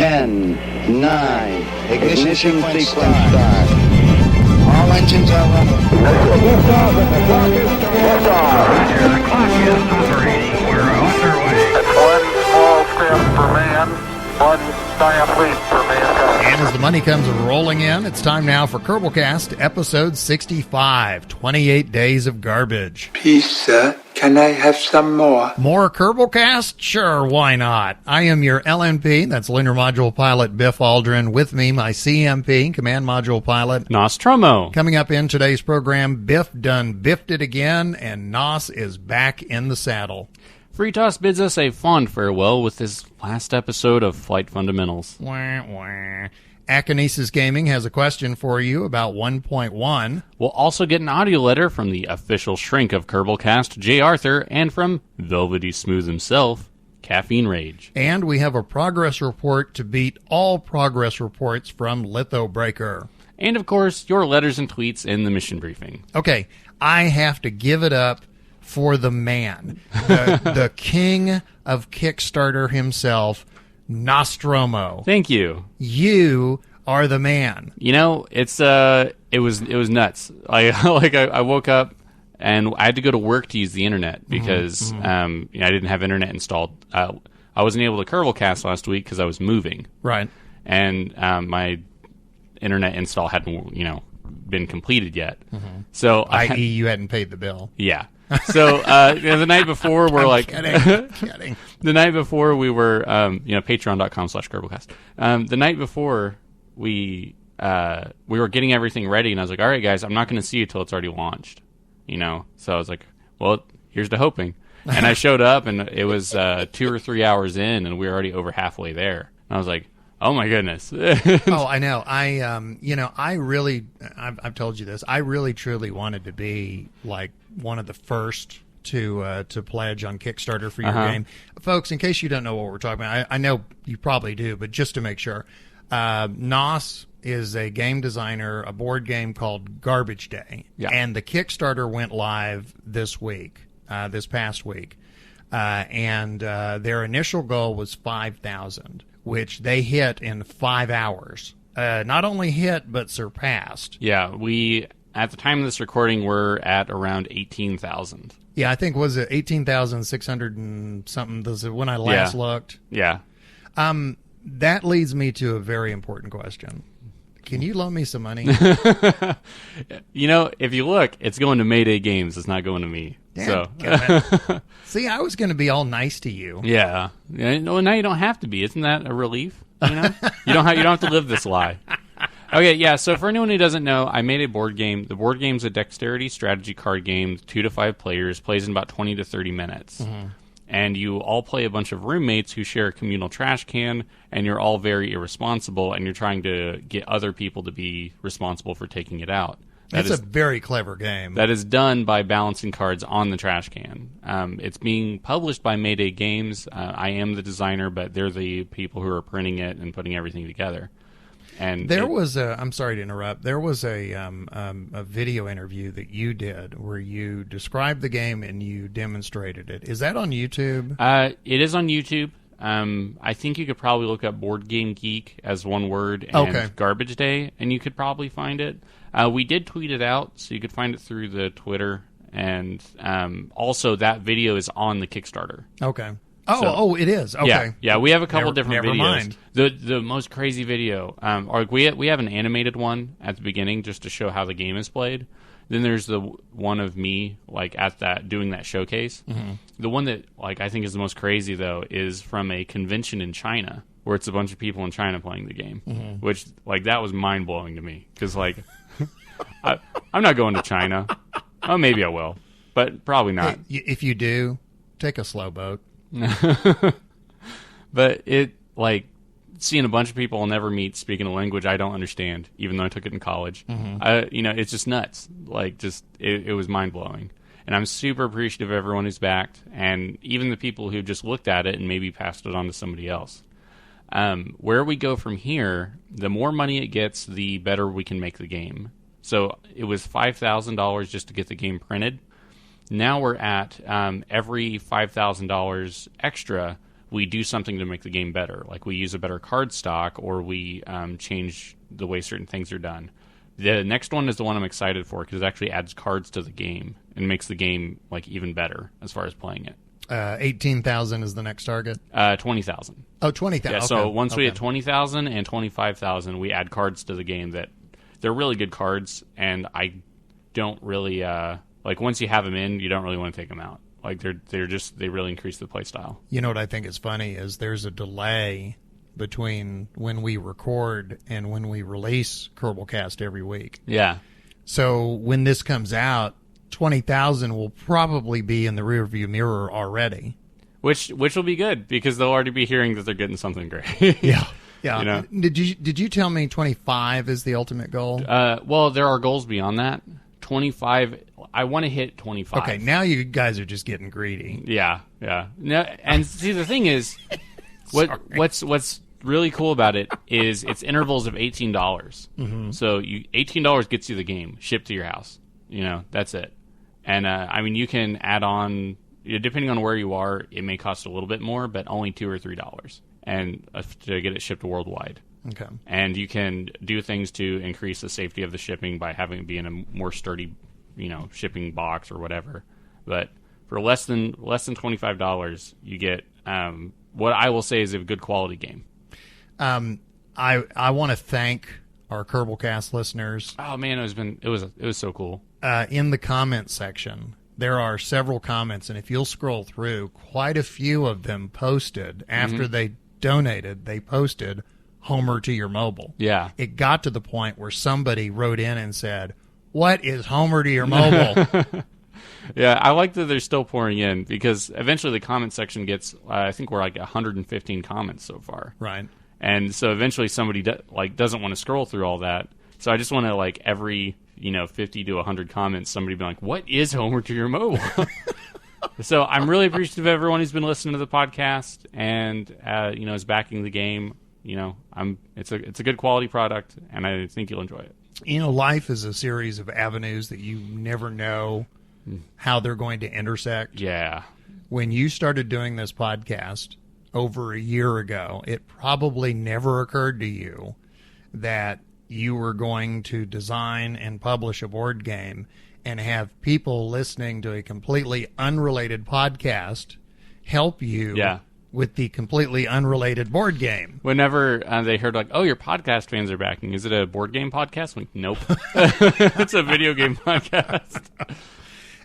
10, 9, ignition sequence start. All engines are running. Liftoff and the clock is starting. Roger, the clock is operating. We're underway. It's one small step for man, one giant leap for mankind. And as the money comes rolling in, it's time now for Kerbalcast, episode 65, 28 Days of Garbage. Please, sir, can I have some more? More Kerbalcast? Sure, why not? I am your LMP, that's Lunar Module Pilot Biff Aldrin. With me, my CMP, Command Module Pilot Nostromo. Coming up in today's program, Biff done biffed it again, and Nos is back in the saddle. Freetoss bids us a fond farewell with this last episode of Flight Fundamentals. Wah, wah. Akinesis Gaming has a question for you about 1.1. We'll also get an audio letter from the official Shrink of Kerbalcast, J. Arthur, and from Velvety Smooth himself, Caffeine Rage. And we have a progress report to beat all progress reports from Lithobreaker. And, of course, your letters and tweets in the mission briefing. Okay, I have to give it up for the man, the king of Kickstarter himself, Nostromo. Thank you. You are the man. You know, it was nuts. I woke up and I had to go to work to use the internet because I didn't have internet installed. I wasn't able to Kerbalcast last week because I was moving. Right. And my internet install hadn't been completed yet. So i.e. you hadn't paid the bill. Yeah. So the night before we're kidding. The night before we were patreon.com/Kerbalcast. The night before we were getting everything ready, and I was like, all right, guys, I'm not going to see you till it's already launched. So I was like, well, here's to hoping. And I showed up, and it was 2 or 3 hours in, and we were already over halfway there. And I was like, oh my goodness. Oh, I know. I've told you this. I really truly wanted to be like one of the first to pledge on Kickstarter for your game. Folks, in case you don't know what we're talking about, I know you probably do, but just to make sure, Nos is a game designer, a board game called Garbage Day. Yeah. And the Kickstarter went live this past week. And their initial goal was 5,000. Which they hit in 5 hours. Not only hit, but surpassed. Yeah, we, at the time of this recording, we're at around 18,000. Yeah, I think, was it 18,600 and something when I last looked? Yeah. That leads me to a very important question. Can you loan me some money? If you look, it's going to Mayday Games. It's not going to me. Damn, see, I was going to be all nice to you. Yeah. No, now you don't have to be. Isn't that a relief? You don't have to live this lie. Okay, yeah. So for anyone who doesn't know, I made a board game. The board game's a dexterity strategy card game, 2 to 5 players, plays in about 20 to 30 minutes. And you all play a bunch of roommates who share a communal trash can, and you're all very irresponsible, and you're trying to get other people to be responsible for taking it out. That's a very clever game. That is done by balancing cards on the trash can. It's being published by Mayday Games. I am the designer, but they're the people who are printing it and putting everything together. And I'm sorry to interrupt. There was a video interview that you did where you described the game and you demonstrated it. Is that on YouTube? It is on YouTube. I think you could probably look up Board Game Geek as one word and Garbage Day, and you could probably find it. We did tweet it out, so you could find it through the Twitter, and also that video is on the Kickstarter. Okay. Oh, it is. Okay. Yeah. We have a couple different videos. Mind. The most crazy video, we have an animated one at the beginning just to show how the game is played. Then there's the one of me doing that showcase. The one that I think is the most crazy though is from a convention in China where it's a bunch of people in China playing the game, which that was mind blowing to me because I'm not going to China. Oh, maybe I will, but probably not. Hey, if you do, take a slow boat. But it seeing a bunch of people I'll never meet speaking a language I don't understand, even though I took it in college. It's just nuts. It was mind blowing, and I'm super appreciative of everyone who's backed, and even the people who just looked at it and maybe passed it on to somebody else. Where we go from here, the more money it gets, the better we can make the game. So it was $5,000 just to get the game printed. Now we're at every $5,000 extra, we do something to make the game better. Like we use a better card stock, or we change the way certain things are done. The next one is the one I'm excited for because it actually adds cards to the game and makes the game like even better as far as playing it. 18,000 is the next target? 20,000. Oh, 20,000. Yeah, okay. so once we hit 20,000 and 25,000, we add cards to the game that they're really good cards, and I don't really like once you have them in, you don't really want to take them out. Like they really increase the play style. You know what I think is funny is there's a delay between when we record and when we release Kerbalcast every week. Yeah. So when this comes out, 20,000 will probably be in the rearview mirror already. Which will be good because they'll already be hearing that they're getting something great. Yeah. Yeah. You know? Did you tell me 25 is the ultimate goal? Well, there are goals beyond that. 25. I want to hit 25. Okay, now you guys are just getting greedy. Yeah. No, and see, the thing is, what's really cool about it is it's intervals of $18. Mm-hmm. So $18 gets you the game shipped to your house. You know, that's it. And I mean, you can add on, depending on where you are, it may cost a little bit more, but only $2 or $3, and to get it shipped worldwide. Okay. And you can do things to increase the safety of the shipping by having it be in a more sturdy, shipping box or whatever. But for less than $25, you get what I will say is a good quality game. I want to thank our Kerbalcast listeners. Oh man, it was so cool. In the comment section, there are several comments, and if you'll scroll through, quite a few of them posted after they donated. They posted Homer to your mobile. Yeah. It got to the point where somebody wrote in and said, "What is Homer to your mobile?" Yeah, I like that they're still pouring in because eventually the comment section gets. I think we're like 115 comments so far. Right. And so eventually somebody doesn't want to scroll through all that. So I just want to every 50 to 100 comments, somebody be like, "What is Homer to your mobile?" So I'm really appreciative of everyone who's been listening to the podcast and is backing the game. It's a good quality product, and I think you'll enjoy it. Life is a series of avenues that you never know how they're going to intersect. Yeah. When you started doing this podcast over a year ago, it probably never occurred to you that you were going to design and publish a board game and have people listening to a completely unrelated podcast help you with the completely unrelated board game. Whenever they heard oh, your podcast fans are backing, is it a board game podcast? I'm like, nope. It's a video game podcast.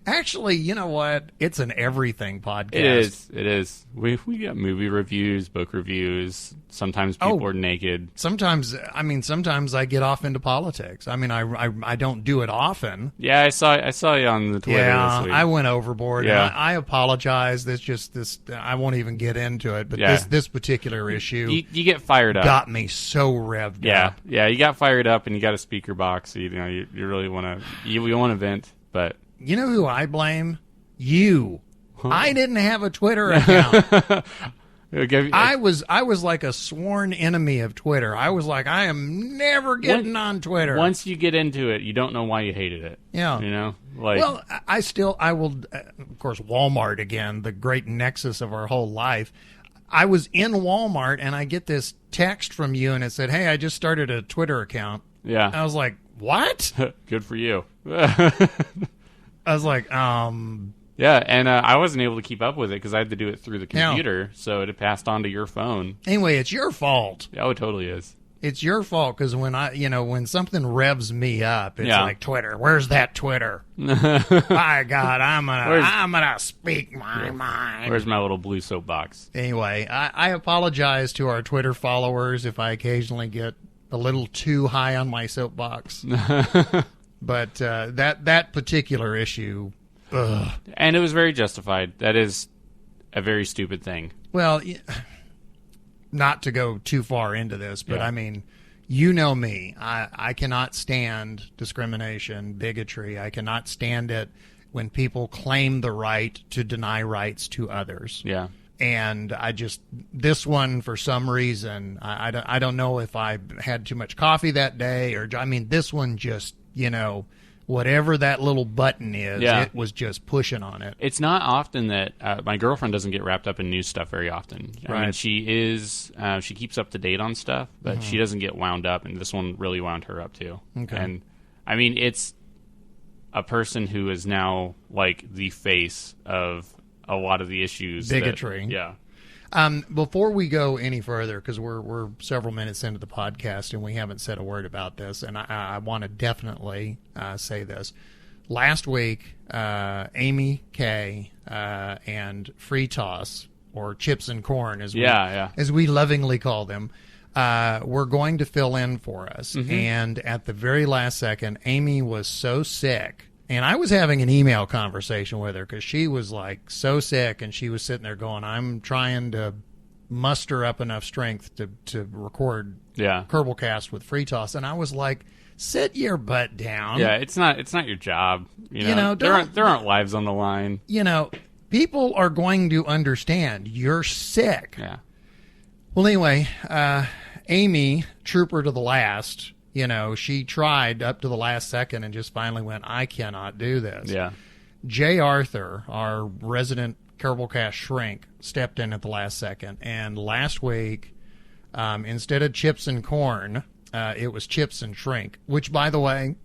Actually, you know what? It's an everything podcast. It is. We got movie reviews, book reviews. Sometimes people are naked. Sometimes I get off into politics. I mean, I don't do it often. Yeah, I saw you on the Twitter this week. I went overboard. Yeah. And I apologize. I won't even get into it. But this particular issue, you get fired up. Got me so revved up. Yeah, you got fired up, and you got a speaker box. So you really want to vent, but. You know who I blame? You. Huh? I didn't have a Twitter account. I was like a sworn enemy of Twitter. I was like, I am never getting on Twitter. Once you get into it, you don't know why you hated it. Yeah. Well, I will, of course, Walmart again, the great nexus of our whole life. I was in Walmart, and I get this text from you, and it said, "Hey, I just started a Twitter account." Yeah. I was like, what? Good for you. I was like, Yeah, and I wasn't able to keep up with it because I had to do it through the computer, so it had passed on to your phone. Anyway, it's your fault. Oh, it totally is. It's your fault because when something revs me up, it's like Twitter. Where's that Twitter? By God, I'm gonna speak my mind. Where's my little blue soapbox? Anyway, I apologize to our Twitter followers if I occasionally get a little too high on my soapbox. But that particular issue, and it was very justified. That is a very stupid thing. Well, not to go too far into this, but I mean, you know me. I cannot stand discrimination, bigotry. I cannot stand it when people claim the right to deny rights to others. Yeah. And this one, for some reason, I don't know if I had too much coffee that day, or, this one just, whatever that little button is, it was just pushing on it. It's not often that my girlfriend doesn't get wrapped up in news stuff very often. I mean, she keeps up to date on stuff, but she doesn't get wound up, and this one really wound her up too. Okay. And I mean, it's a person who is now like the face of a lot of the issues. Bigotry. Before we go any further, because we're several minutes into the podcast and we haven't said a word about this, and I want to definitely say this. Last week, Amy K and Freetoss, or Chips and Corn, as we lovingly call them, were going to fill in for us. And at the very last second, Amy was so sick. And I was having an email conversation with her because she was like so sick, and she was sitting there going, I'm trying to muster up enough strength to record Kerbalcast with Freetoss. And I was like, sit your butt down. Yeah, it's not your job. You know there aren't lives on the line. You know, people are going to understand you're sick. Yeah. Well, anyway, Amy, trooper to the last, she tried up to the last second and just finally went, I cannot do this. Yeah. Jay Arthur, our resident Kerbalcast shrink, stepped in at the last second. And last week, instead of Chips and Corn, it was Chips and Shrink, which, by the way,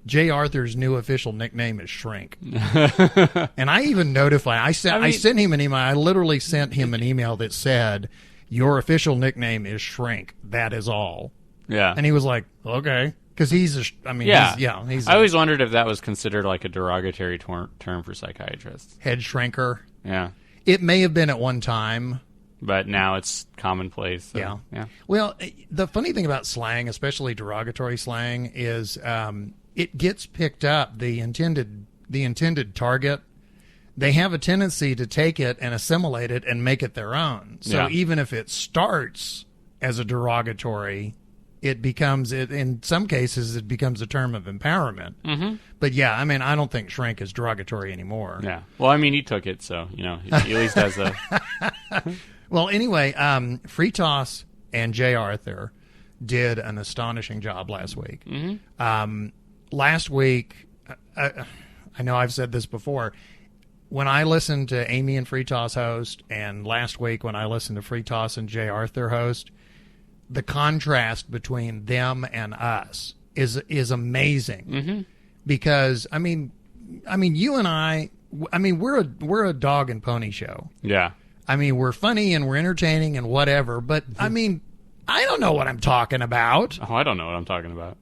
Jay Arthur's new official nickname is Shrink. And I even notified, I sent him an email. I literally sent him an email that said, your official nickname is Shrink. That is all. Yeah. And he was like, okay. Because I always wondered if that was considered like a derogatory term for psychiatrists. Head shrinker. Yeah. It may have been at one time. But now it's commonplace. So, yeah. Well, the funny thing about slang, especially derogatory slang, is it gets picked up. The intended target, they have a tendency to take it and assimilate it and make it their own. So even if it starts as a derogatory, it becomes, in some cases, it becomes a term of empowerment. Mm-hmm. But yeah, I mean, I don't think shrink is derogatory anymore. Yeah. Well, I mean, he took it, so, he at least has a... Well, anyway, Freetoss and Jay Arthur did an astonishing job last week. Mm-hmm. Last week, I know I've said this before, when I listened to Amy and Freetoss host, and last week when I listened to Freetoss and Jay Arthur host, the contrast between them and us is amazing. Mm-hmm. Because I mean, you and we're a dog and pony show. Yeah. I mean, we're funny and we're entertaining and whatever, but I mean, I don't know what I'm talking about. Oh, I don't know what I'm talking about.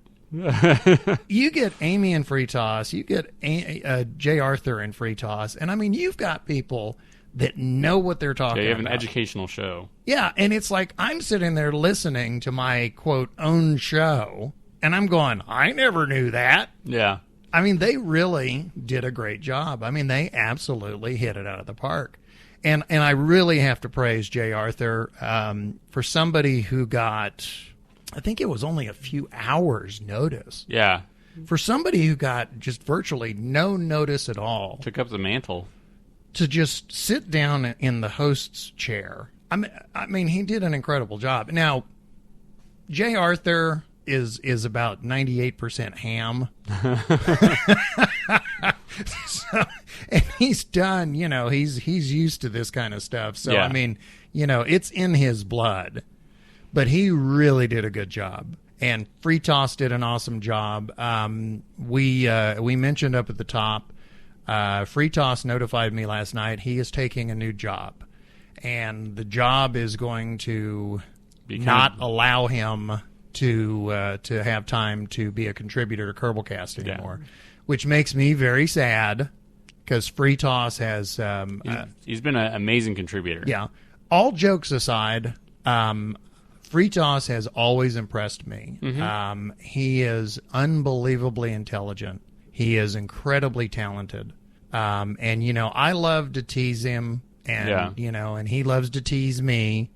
You get Amy and Freetoss, you get Jay Arthur and Freetoss, and I mean, you've got people that know what they're talking about. You have an educational show. Yeah, and it's like I'm sitting there listening to my, quote, own show, and I'm going, I never knew that. Yeah. I mean, they really did a great job. I mean, they absolutely hit it out of the park. And I really have to praise Jay Arthur for somebody who got, I think it was only a few hours notice. Yeah. For somebody who got just virtually no notice at all. Took up the mantle. To just sit down in the host's chair. I mean, he did an incredible job. Now, Jay Arthur is about 98% ham. So, and he's done, he's used to this kind of stuff. So, yeah. I mean, it's in his blood. But he really did a good job. And Freetoss did an awesome job. We mentioned up at the top, Freetoss notified me last night he is taking a new job. And the job is going to not allow him to have time to be a contributor to Kerbalcast anymore. Yeah. Which makes me very sad, because Freetoss has... he's been an amazing contributor. Yeah. All jokes aside, Freetoss has always impressed me. Mm-hmm. He is unbelievably intelligent. He is incredibly talented. And, I love to tease him, and, and he loves to tease me.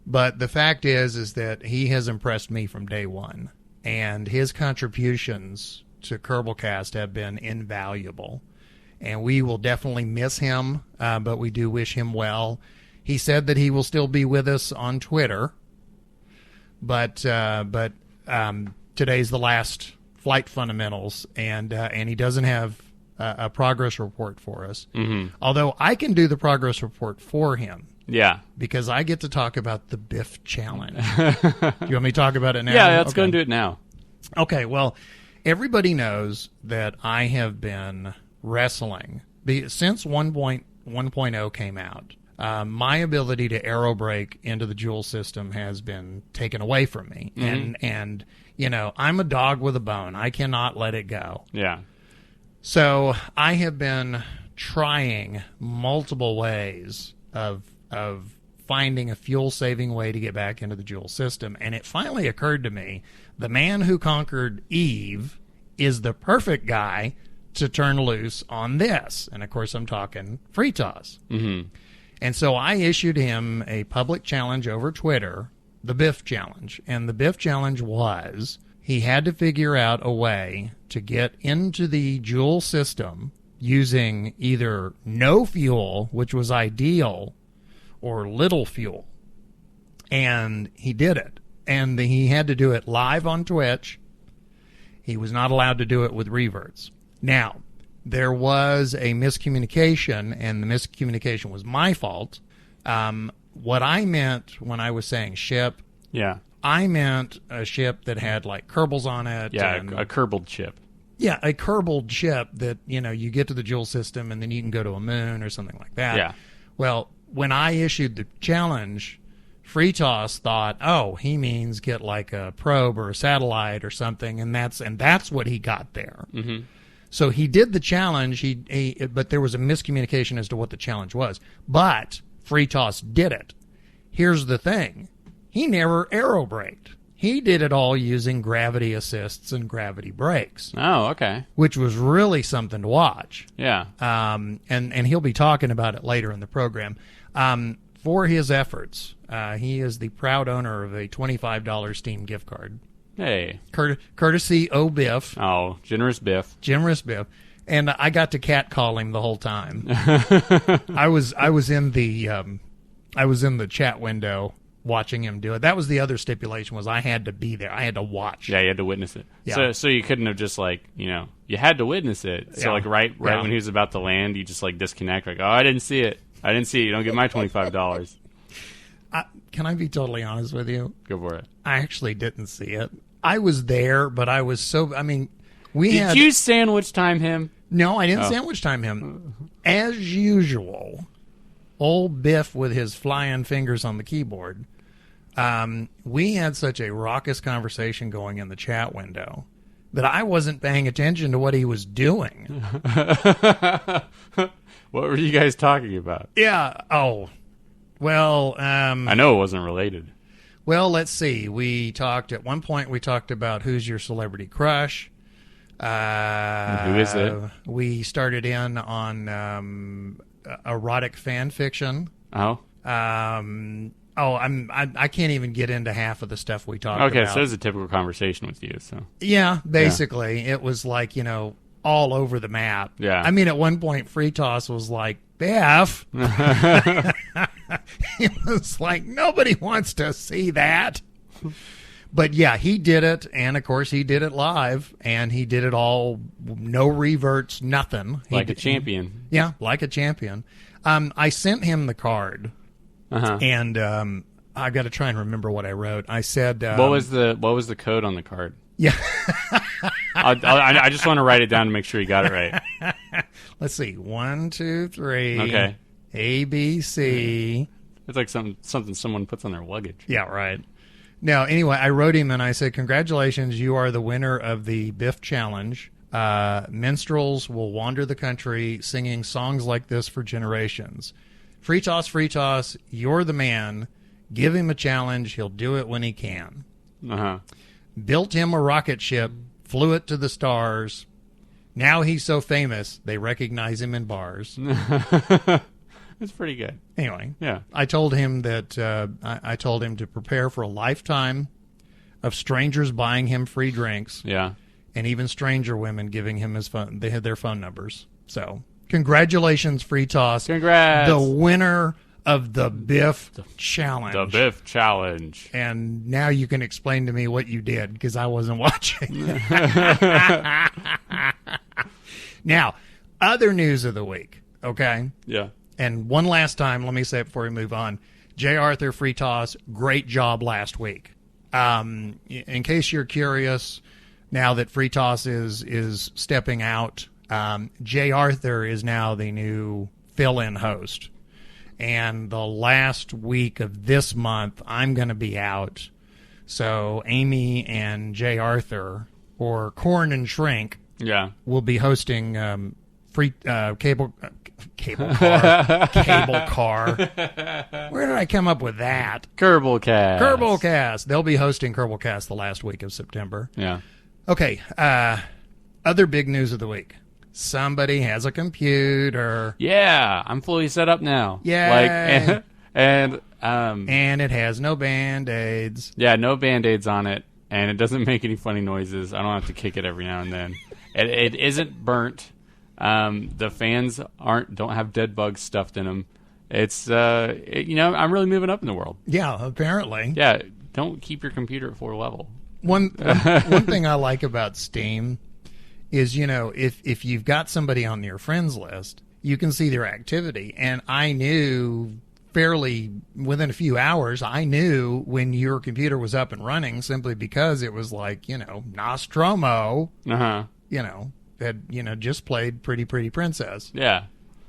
But the fact is that he has impressed me from day one. And his contributions to Kerbalcast have been invaluable. And we will definitely miss him, but we do wish him well. He said that he will still be with us on Twitter. But today's the last flight fundamentals, and he doesn't have a progress report for us. Mm-hmm. Although I can do the progress report for him. Yeah. Because I get to talk about the Biff challenge. Do you want me to talk about it now? Yeah, let's go and do it now. Okay, well, everybody knows that I have been wrestling since 1.0 came out. My ability to aero brake into the Joule system has been taken away from me. Mm-hmm. And you know, I'm a dog with a bone. I cannot let it go. Yeah. So I have been trying multiple ways of finding a fuel-saving way to get back into the Joule system. And it finally occurred to me, the man who conquered Eve is the perfect guy to turn loose on this. And, of course, I'm talking Freetoss. Mm-hmm. And so I issued him a public challenge over Twitter, the Biff challenge. And the Biff challenge was he had to figure out a way to get into the Joule system using either no fuel, which was ideal, or little fuel. And he did it. And he had to do it live on Twitch. He was not allowed to do it with reverts. Now, there was a miscommunication, and the miscommunication was my fault. What I meant when I was saying ship, I meant a ship that had like Kerbals on it. Yeah, a Kerbal ship. Yeah, a Kerbal ship that, you know, you get to the Joule system and then you can go to a moon or something like that. Yeah. Well, when I issued the challenge, Freetoss thought, oh, he means get like a probe or a satellite or something, and that's what he got there. Mm-hmm. So he did the challenge, but there was a miscommunication as to what the challenge was. But Freetoss did it. Here's the thing. He never aero braked. He did it all using gravity assists and gravity brakes. Oh, okay. Which was really something to watch. Yeah. And he'll be talking about it later in the program. For his efforts, he is the proud owner of a $25 Steam gift card. Hey. Courtesy O Biff. Oh, generous Biff. Generous Biff. And I got to catcall him the whole time. I was in the chat window watching him do it. That was the other stipulation, was I had to be there. I had to watch. Yeah, you had to witness it. Yeah. So you couldn't have just like, you know, you had to witness it. So like right when he was about to land, you just like disconnect, like, oh, I didn't see it. You don't get my $25. Can I be totally honest with you? Go for it. I actually didn't see it. I was there, but I was so... I mean, Did you sandwich time him? No, I didn't sandwich time him. As usual, old Biff with his flying fingers on the keyboard, we had such a raucous conversation going in the chat window that I wasn't paying attention to what he was doing. What were you guys talking about? Yeah. Oh, well... I know it wasn't related. Well, let's see. At one point, we talked about who's your celebrity crush. Who is it? We started in on erotic fan fiction. Oh. I can't even get into half of the stuff we talked about. Okay, so it was a typical conversation with you. So yeah, basically, It was like, you know, all over the map. Yeah. I mean, at one point, Freetoss was like, Biff. He was like, nobody wants to see that. But yeah, he did it, and of course he did it live, and he did it all, no reverts, nothing. Like a champion. Yeah, like a champion. I sent him the card, and I've got to try and remember what I wrote. I said, what was the code on the card? Yeah. I just want to write it down to make sure you got it right. Let's see. 1, 2, 3. Okay. A, B, C. It's like something someone puts on their luggage. Yeah, right. Now, anyway, I wrote him and I said, congratulations, you are the winner of the Biff Challenge. Minstrels will wander the country singing songs like this for generations. Freetoss, you're the man. Give him a challenge. He'll do it when he can. Uh-huh. Built him a rocket ship, flew it to the stars. Now he's so famous, they recognize him in bars. That's pretty good. Anyway, yeah. I told him that I told him to prepare for a lifetime of strangers buying him free drinks. Yeah. And even stranger women giving him his phone. They had their phone numbers. So, congratulations, Freetoss. Congrats. The winner of the Biff challenge. The Biff challenge. And now you can explain to me what you did, because I wasn't watching. Now, other news of the week, okay? Yeah. And one last time, let me say it before we move on. J. Arthur Freetoss, great job last week. In case you're curious, now that Freetoss is stepping out, J. Arthur is now the new fill-in host. And the last week of this month, I'm going to be out. So Amy and J. Arthur, or Corn and Shrink, will be hosting cable car. Where did I come up with that? Kerbalcast. They'll be hosting Kerbalcast the last week of September. Yeah. Okay. Other big news of the week. Somebody has a computer. Yeah, I'm fully set up now. Yeah. And it has no Band-Aids. Yeah, no Band-Aids on it, and it doesn't make any funny noises. I don't have to kick it every now and then. It isn't burnt. The fans don't have dead bugs stuffed in them. It's I'm really moving up in the world. Yeah, apparently. Yeah, don't keep your computer at floor level. One thing I like about Steam is, if you've got somebody on your friends list, you can see their activity. And I knew fairly within a few hours, I knew when your computer was up and running, simply because it was like, Nostromo, had, just played Pretty Pretty Princess. Yeah.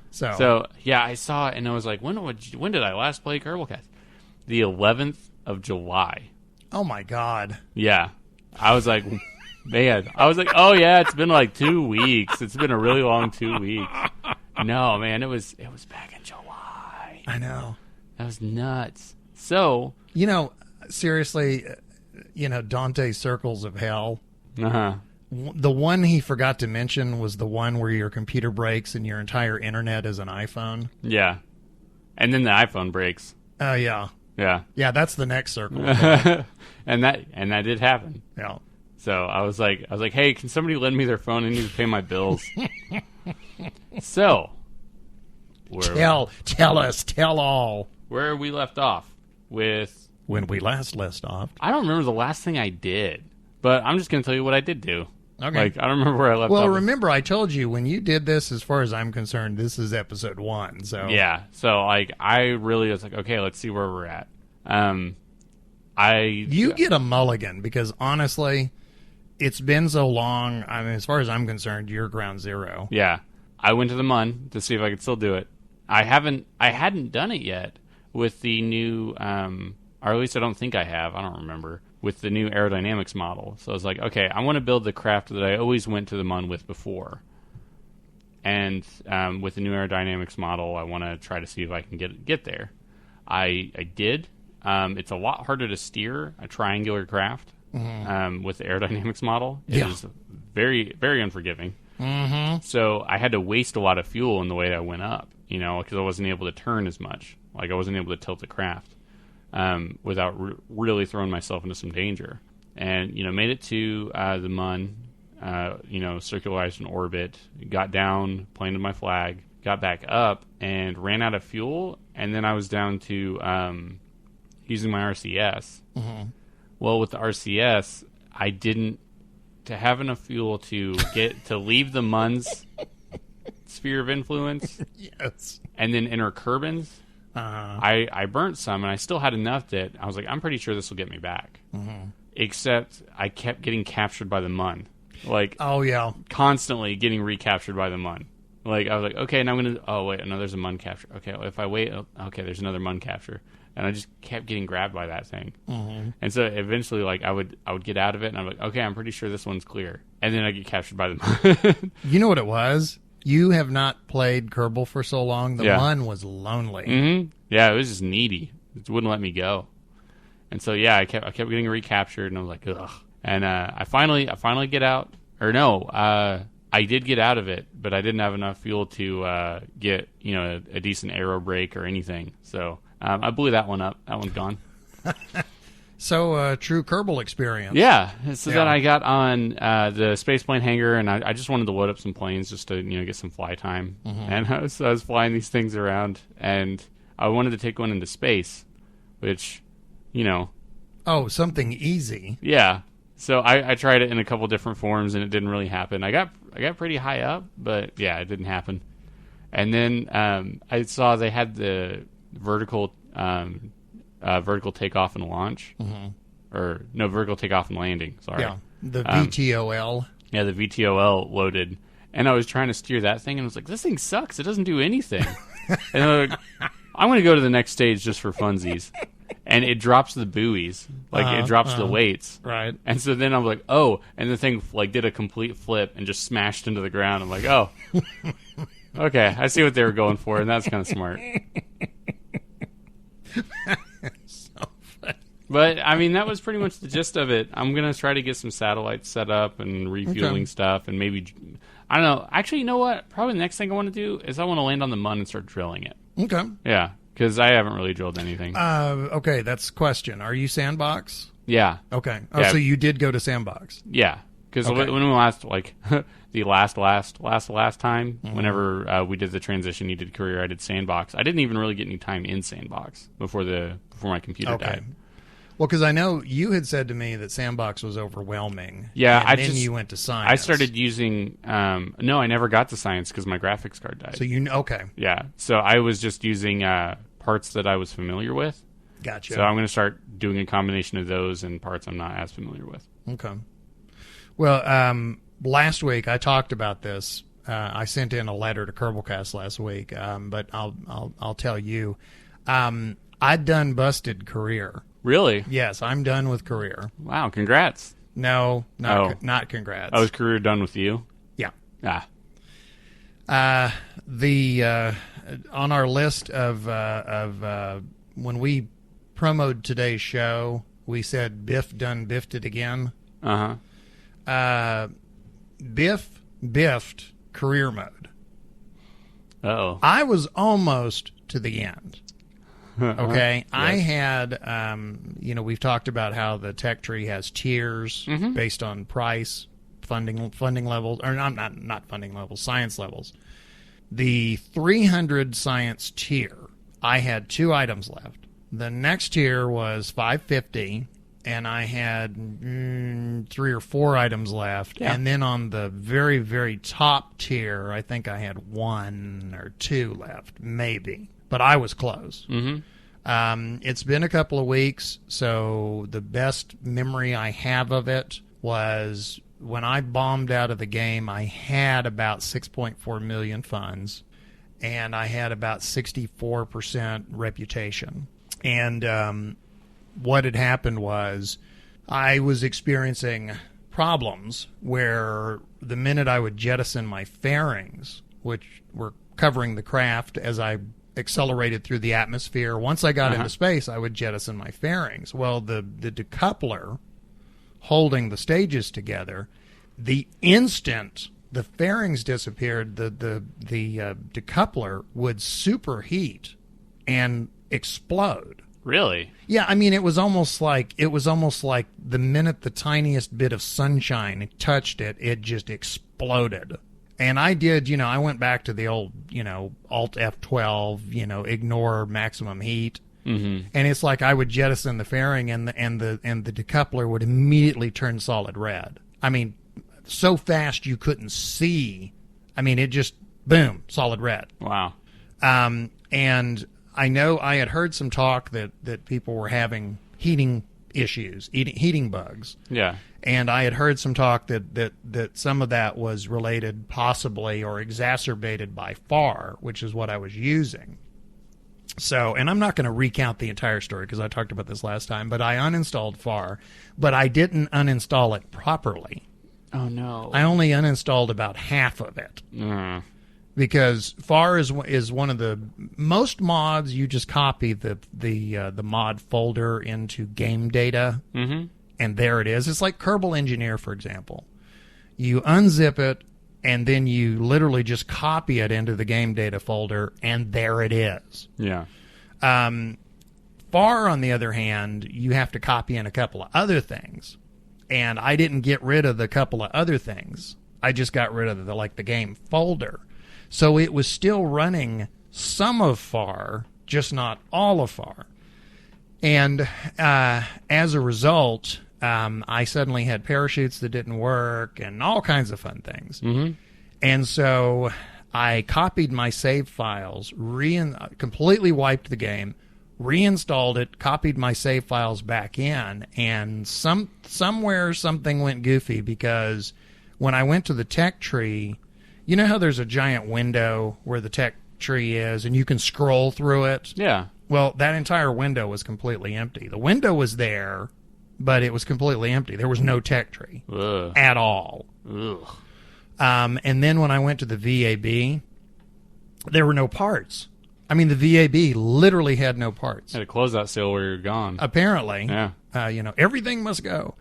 So yeah, I saw it and I was like, when did I last play Kerbalcast? The 11th of July. Oh my God. Yeah. I was like, man, oh yeah, it's been like 2 weeks. It's been a really long 2 weeks. No, man, it was back in July. I know. That was nuts. So, seriously, Dante's Circles of Hell. Uh-huh. The one he forgot to mention was the one where your computer breaks and your entire internet is an iPhone. Yeah. And then the iPhone breaks. Oh, yeah. Yeah. Yeah, that's the next circle. and that did happen. Yeah. So I was like, hey, can somebody lend me their phone? I need to pay my bills. So, tell all. Where we left off with when we left off. I don't remember the last thing I did, but I'm just going to tell you what I did do. Okay. I don't remember where I left off. Well, remember I told you when you did this, as far as I'm concerned, this is episode 1. So yeah. So I really was like, okay, let's see where we're at. You get a mulligan because honestly, it's been so long. I mean, as far as I'm concerned, you're ground zero. Yeah. I went to the MUN to see if I could still do it. I hadn't done it yet with the new, or at least I don't think I have. I don't remember. With the new aerodynamics model. So I was like, okay, I want to build the craft that I always went to the MUN with before. And with the new aerodynamics model, I want to try to see if I can get there. I did. It's a lot harder to steer a triangular craft with the aerodynamics model. It is very, very unforgiving. Mm-hmm. So I had to waste a lot of fuel in the way I went up, because I wasn't able to turn as much. Like I wasn't able to tilt the craft without really throwing myself into some danger. And, made it to the MUN, circularized in orbit, got down, planted my flag, got back up, and ran out of fuel. And then I was down to using my RCS. Mm-hmm. Well, with the RCS, I didn't to have enough fuel to get to leave the MUN's sphere of influence. Yes. And then enter Kerbin's. I burnt some, and I still had enough that I was like, I'm pretty sure this will get me back. Mm-hmm. Except I kept getting captured by the MUN. Like, oh, yeah. Constantly getting recaptured by the MUN. Like, I was like, okay, now I'm going to... Oh, wait, no, there's a MUN capture. Okay, if I wait... Okay, there's another MUN capture. And I just kept getting grabbed by that thing. Mm-hmm. And so eventually, like, I would get out of it, and I'm like, okay, I'm pretty sure this one's clear. And then I get captured by the MUN. You know what it was? You have not played Kerbal for so long. The MUN was lonely. Mm-hmm. Yeah, it was just needy. It wouldn't let me go. And so, yeah, I kept getting recaptured, and I was like, ugh. And I finally get out. Or no, I did get out of it, but I didn't have enough fuel to get a decent aero brake or anything. So I blew that one up. That one's gone. So true Kerbal experience. Yeah. So then I got on the spaceplane hangar, and I just wanted to load up some planes just to get some fly time. Mm-hmm. And so I was flying these things around, and I wanted to take one into space, which, Oh, something easy. yeah. So I tried it in a couple different forms, and it didn't really happen. I got pretty high up, but yeah, it didn't happen. And then I saw they had the vertical takeoff and launch, or no, vertical takeoff and landing. Sorry, Yeah, the VTOL. Yeah, the VTOL loaded, and I was trying to steer that thing, and I was like, "This thing sucks. It doesn't do anything." And I'm like, I'm going to go to the next stage just for funsies. And it drops the buoys, it drops the weights, Right. And so then I'm like, oh, and the thing did a complete flip and just smashed into the ground. I'm like, oh, okay, I see what they were going for, and that's kind of smart. So funny. But I mean, that was pretty much the gist of it. I'm gonna try to get some satellites set up and refueling stuff, and maybe I don't know. Actually, you know what? Probably the next thing I want to do is I want to land on the Mun and start drilling it. Okay. Yeah. Because I haven't really drilled anything. Okay, that's the question. Are you Sandbox? Yeah. Okay. Oh, Yeah. so you did go to Sandbox. Yeah. Because Okay. when we last, the last time, whenever we did the transition, you did Career, I did Sandbox. I didn't even really get any time in Sandbox before my computer died. Well, because I know you had said to me that Sandbox was overwhelming. Yeah, and then you went to Science. I started using, no, I never got to Science because my graphics card died. So okay. Yeah. So I was just using parts that I was familiar with. Gotcha. So I'm going to start doing a combination of those and parts I'm not as familiar with. Okay. Well, last week I talked about this. I sent in a letter to Kerbalcast last week, but I'll tell you, I'd done busted Career. Really? Yes, I'm done with Career. Wow! Congrats. No, not congrats. Oh, is Career done with you? Yeah. Ah. On our list of when we promoted today's show, we said Biff done biffed it again. Biff biffed Career mode. Uh-oh. I was almost to the end. Okay, Yes. I had, we've talked about how the tech tree has tiers based on price, funding levels, or not funding levels, science levels. The 300 science tier, I had 2 items left. The next tier was 550, and I had 3 or 4 items left. Yeah. And then on the very, very top tier, I think I had 1 or 2 left, maybe. But I was close. It's been a couple of weeks, so the best memory I have of it was when I bombed out of the game, I had about 6.4 million funds, and I had about 64% reputation. And what had happened was I was experiencing problems where the minute I would jettison my fairings, which were covering the craft as I accelerated through the atmosphere, once I got into space, I would jettison my fairings. Well, the decoupler holding the stages together, the instant the fairings disappeared, the decoupler would superheat and explode. Really? Yeah, I mean, it was almost like the minute the tiniest bit of sunshine touched it, it just exploded. And I did, I went back to the old, Alt F12, ignore maximum heat. And it's like I would jettison the fairing, and the decoupler would immediately turn solid red. I mean, so fast you couldn't see. I mean, it just boom, solid red. Wow. And I know I had heard some talk that people were having heating issues, heating bugs. Yeah. And I had heard some talk that some of that was related possibly or exacerbated by FAR, which is what I was using. So, and I'm not going to recount the entire story because I talked about this last time, but I uninstalled FAR, but I didn't uninstall it properly. Oh, no. I only uninstalled about half of it. Because FAR is one of the most mods. You just copy the mod folder into game data, and there it is. It's like Kerbal Engineer, for example. You unzip it, and then you literally just copy it into the game data folder, and there it is. Yeah. FAR, on the other hand, you have to copy in a couple of other things, and I didn't get rid of the couple of other things. I just got rid of the game folder. So it was still running some of FAR just not all of far. And as a result, I suddenly had parachutes that didn't work and all kinds of fun things. Mm-hmm. And so I copied my save files, completely wiped the game, reinstalled it, copied my save files back in, and somewhere something went goofy, because when I went to the tech tree, you know how there's a giant window where the tech tree is and you can scroll through it? Yeah. Well, that entire window was completely empty. The window was there, but it was completely empty. There was no tech tree at all. Ugh. And then when I went to the VAB, there were no parts. I mean, the VAB literally had no parts. Had a closeout sale where you're gone. Apparently. Yeah. Everything must go.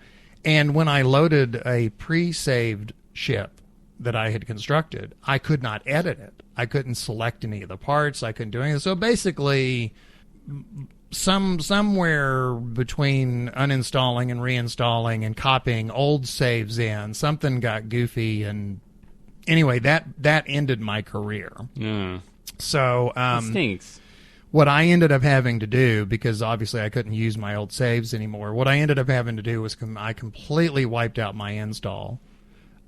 And when I loaded a pre-saved ship that I had constructed, I could not edit it. I couldn't select any of the parts. I couldn't do anything. So basically, somewhere between uninstalling and reinstalling and copying old saves in, something got goofy, and anyway, that ended my career. Yeah. So That stinks. what I ended up having to do, because obviously I couldn't use my old saves anymore, what I ended up having to do was I completely wiped out my install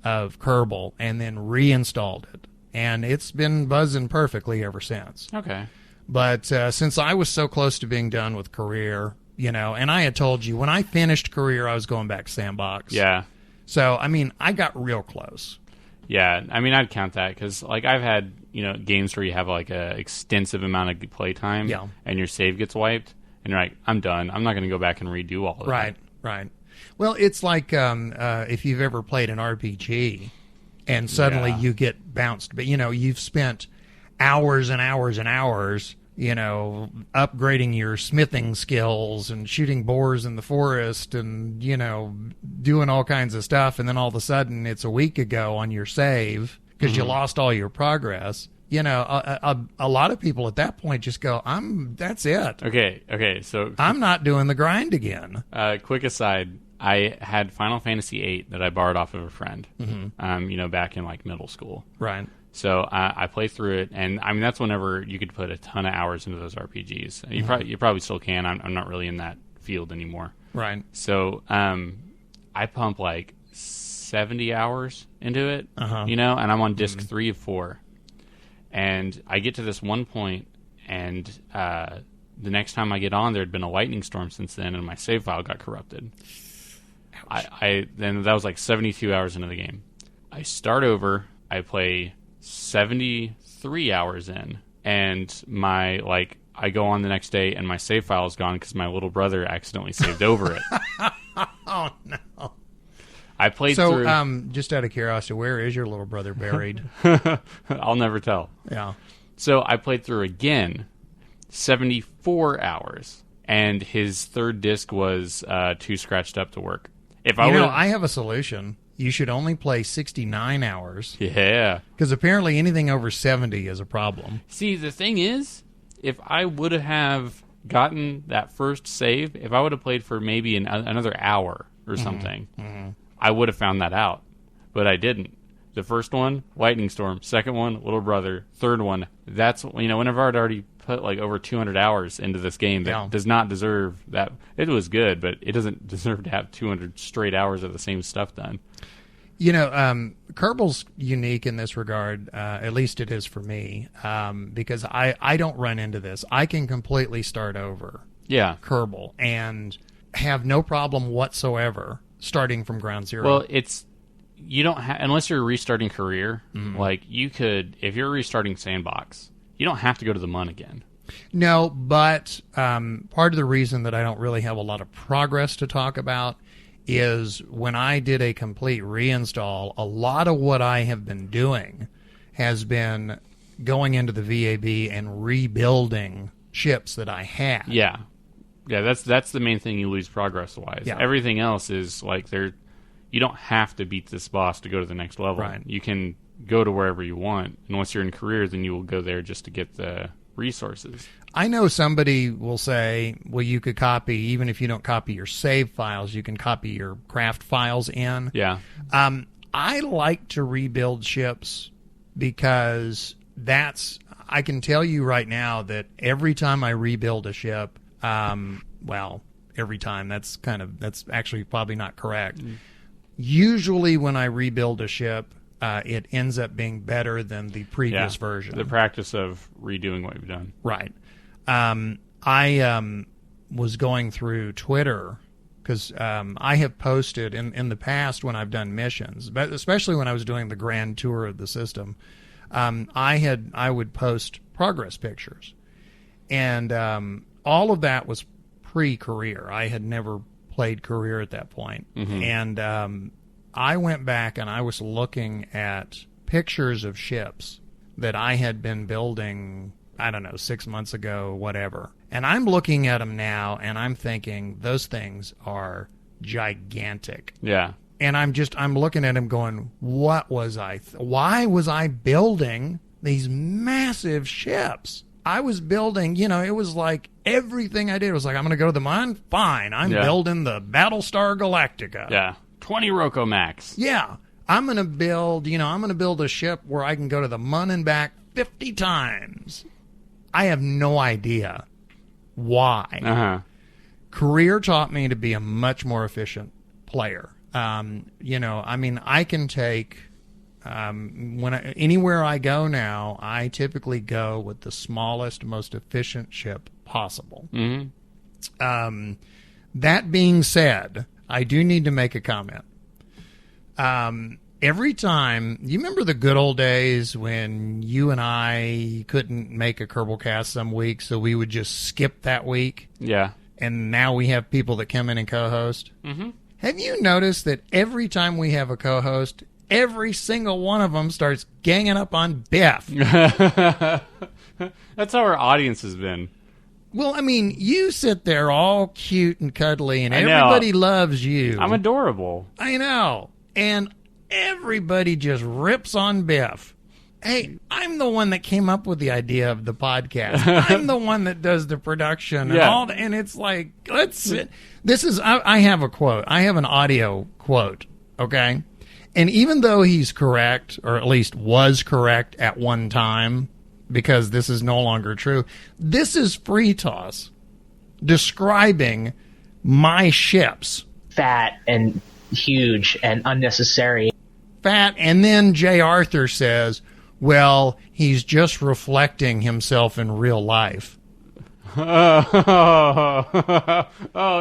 of Kerbal and then reinstalled it, and it's been buzzing perfectly ever since. Okay. But since I was so close to being done with career, and I had told you, when I finished career, I was going back to sandbox. Yeah. So, I mean, I got real close. Yeah. I mean, I'd count that because, like, I've had, games where you have, like, a extensive amount of play time. Yeah. And your save gets wiped. And you're like, I'm done. I'm not going to go back and redo all of that. Right. Well, it's like if you've ever played an RPG and suddenly you get bounced. But, you've spent hours and hours and hours, upgrading your smithing skills and shooting boars in the forest and, doing all kinds of stuff. And then all of a sudden it's a week ago on your save because you lost all your progress. A lot of people at that point just go, that's it. Okay. So I'm not doing the grind again. Quick aside, I had Final Fantasy VIII that I borrowed off of a friend, back in, like, middle school. Right. So I played through it, and I mean that's whenever you could put a ton of hours into those RPGs. You probably still can. I'm not really in that field anymore. Right. So I pump like 70 hours into it, and I'm on disc 3 of 4. And I get to this one point, and the next time I get on, there had been a lightning storm since then, and my save file got corrupted. Then that was like 72 hours into the game. I start over. I play 73 hours in, and I go on the next day and my save file is gone because my little brother accidentally saved over it. Oh no. I played through. So just out of curiosity, where is your little brother buried? I'll never tell. Yeah. So I played through again 74 hours, and his third disc was too scratched up to work. I have a solution. You should only play 69 hours. Yeah. Because apparently anything over 70 is a problem. See, the thing is, if I would have gotten that first save, if I would have played for maybe another hour or something, I would have found that out. But I didn't. The first one, lightning storm. Second one, little brother. Third one, that's, whenever I'd already put like over 200 hours into this game that does not deserve that. It was good, but it doesn't deserve to have 200 straight hours of the same stuff done. Kerbal's unique in this regard, at least it is for me, because I don't run into this. I can completely start over Kerbal and have no problem whatsoever starting from ground zero. Well, you don't have, unless you're restarting career, like you could, if you're restarting sandbox, you don't have to go to the MUN again. No, but part of the reason that I don't really have a lot of progress to talk about is when I did a complete reinstall, a lot of what I have been doing has been going into the VAB and rebuilding ships that I had. Yeah, that's the main thing you lose progress-wise. Yeah. Everything else is like you don't have to beat this boss to go to the next level. Right. You can go to wherever you want. And once you're in career, then you will go there just to get the resources. I know somebody will say, well, you could copy, even if you don't copy your save files, you can copy your craft files in. Yeah. I like to rebuild ships because I can tell you right now that every time I rebuild a ship, well, every time, that's actually probably not correct. Usually when I rebuild a ship, it ends up being better than the previous version. The practice of redoing what you've done. Right. I was going through Twitter because I have posted in the past when I've done missions, but especially when I was doing the grand tour of the system, I would post progress pictures, and all of that was pre-career. I had never played career at that point, and I went back and I was looking at pictures of ships that I had been building, I don't know, 6 months ago, whatever. And I'm looking at them now, and I'm thinking, those things are gigantic. Yeah. And I'm looking at them going, why was I building these massive ships? I was building, it was like everything I did was like, I'm going to go to the mine? Fine. I'm building the Battlestar Galactica. Yeah. 20 Roco Max. Yeah. I'm going to build a ship where I can go to the Mun and back 50 times. I have no idea why. Career taught me to be a much more efficient player. I can take anywhere I go now, I typically go with the smallest, most efficient ship possible. That being said, I do need to make a comment. Every time, you remember the good old days when you and I couldn't make a Kerbalcast some week, so we would just skip that week? Yeah. And now we have people that come in and co-host? Have you noticed that every time we have a co-host, every single one of them starts ganging up on Biff? That's how our audience has been. Well, I mean, you sit there all cute and cuddly, and everybody loves you. I'm adorable. I know. And everybody just rips on Biff. Hey, I'm the one that came up with the idea of the podcast. I'm the one that does the production and all. And it's like, I have a quote. I have an audio quote, okay? And even though he's correct, or at least was correct at one time, because this is no longer true, this is Freetoss describing my ships. Fat and huge and unnecessary. Fat, and then J. Arthur says, well, he's just reflecting himself in real life. Oh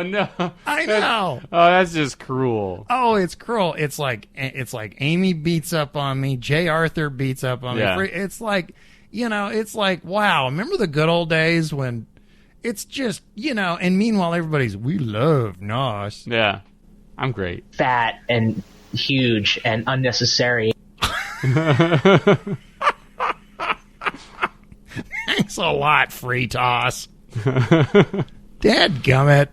no! I know. That's just cruel. Oh, it's cruel. It's like Amy beats up on me. J. Arthur beats up on me. It's like, it's like, wow. Remember the good old days when it's just, and meanwhile everybody's, we love Nos. Yeah, I'm great. Fat and huge and unnecessary. Thanks a lot, Freetoss. Dadgummit.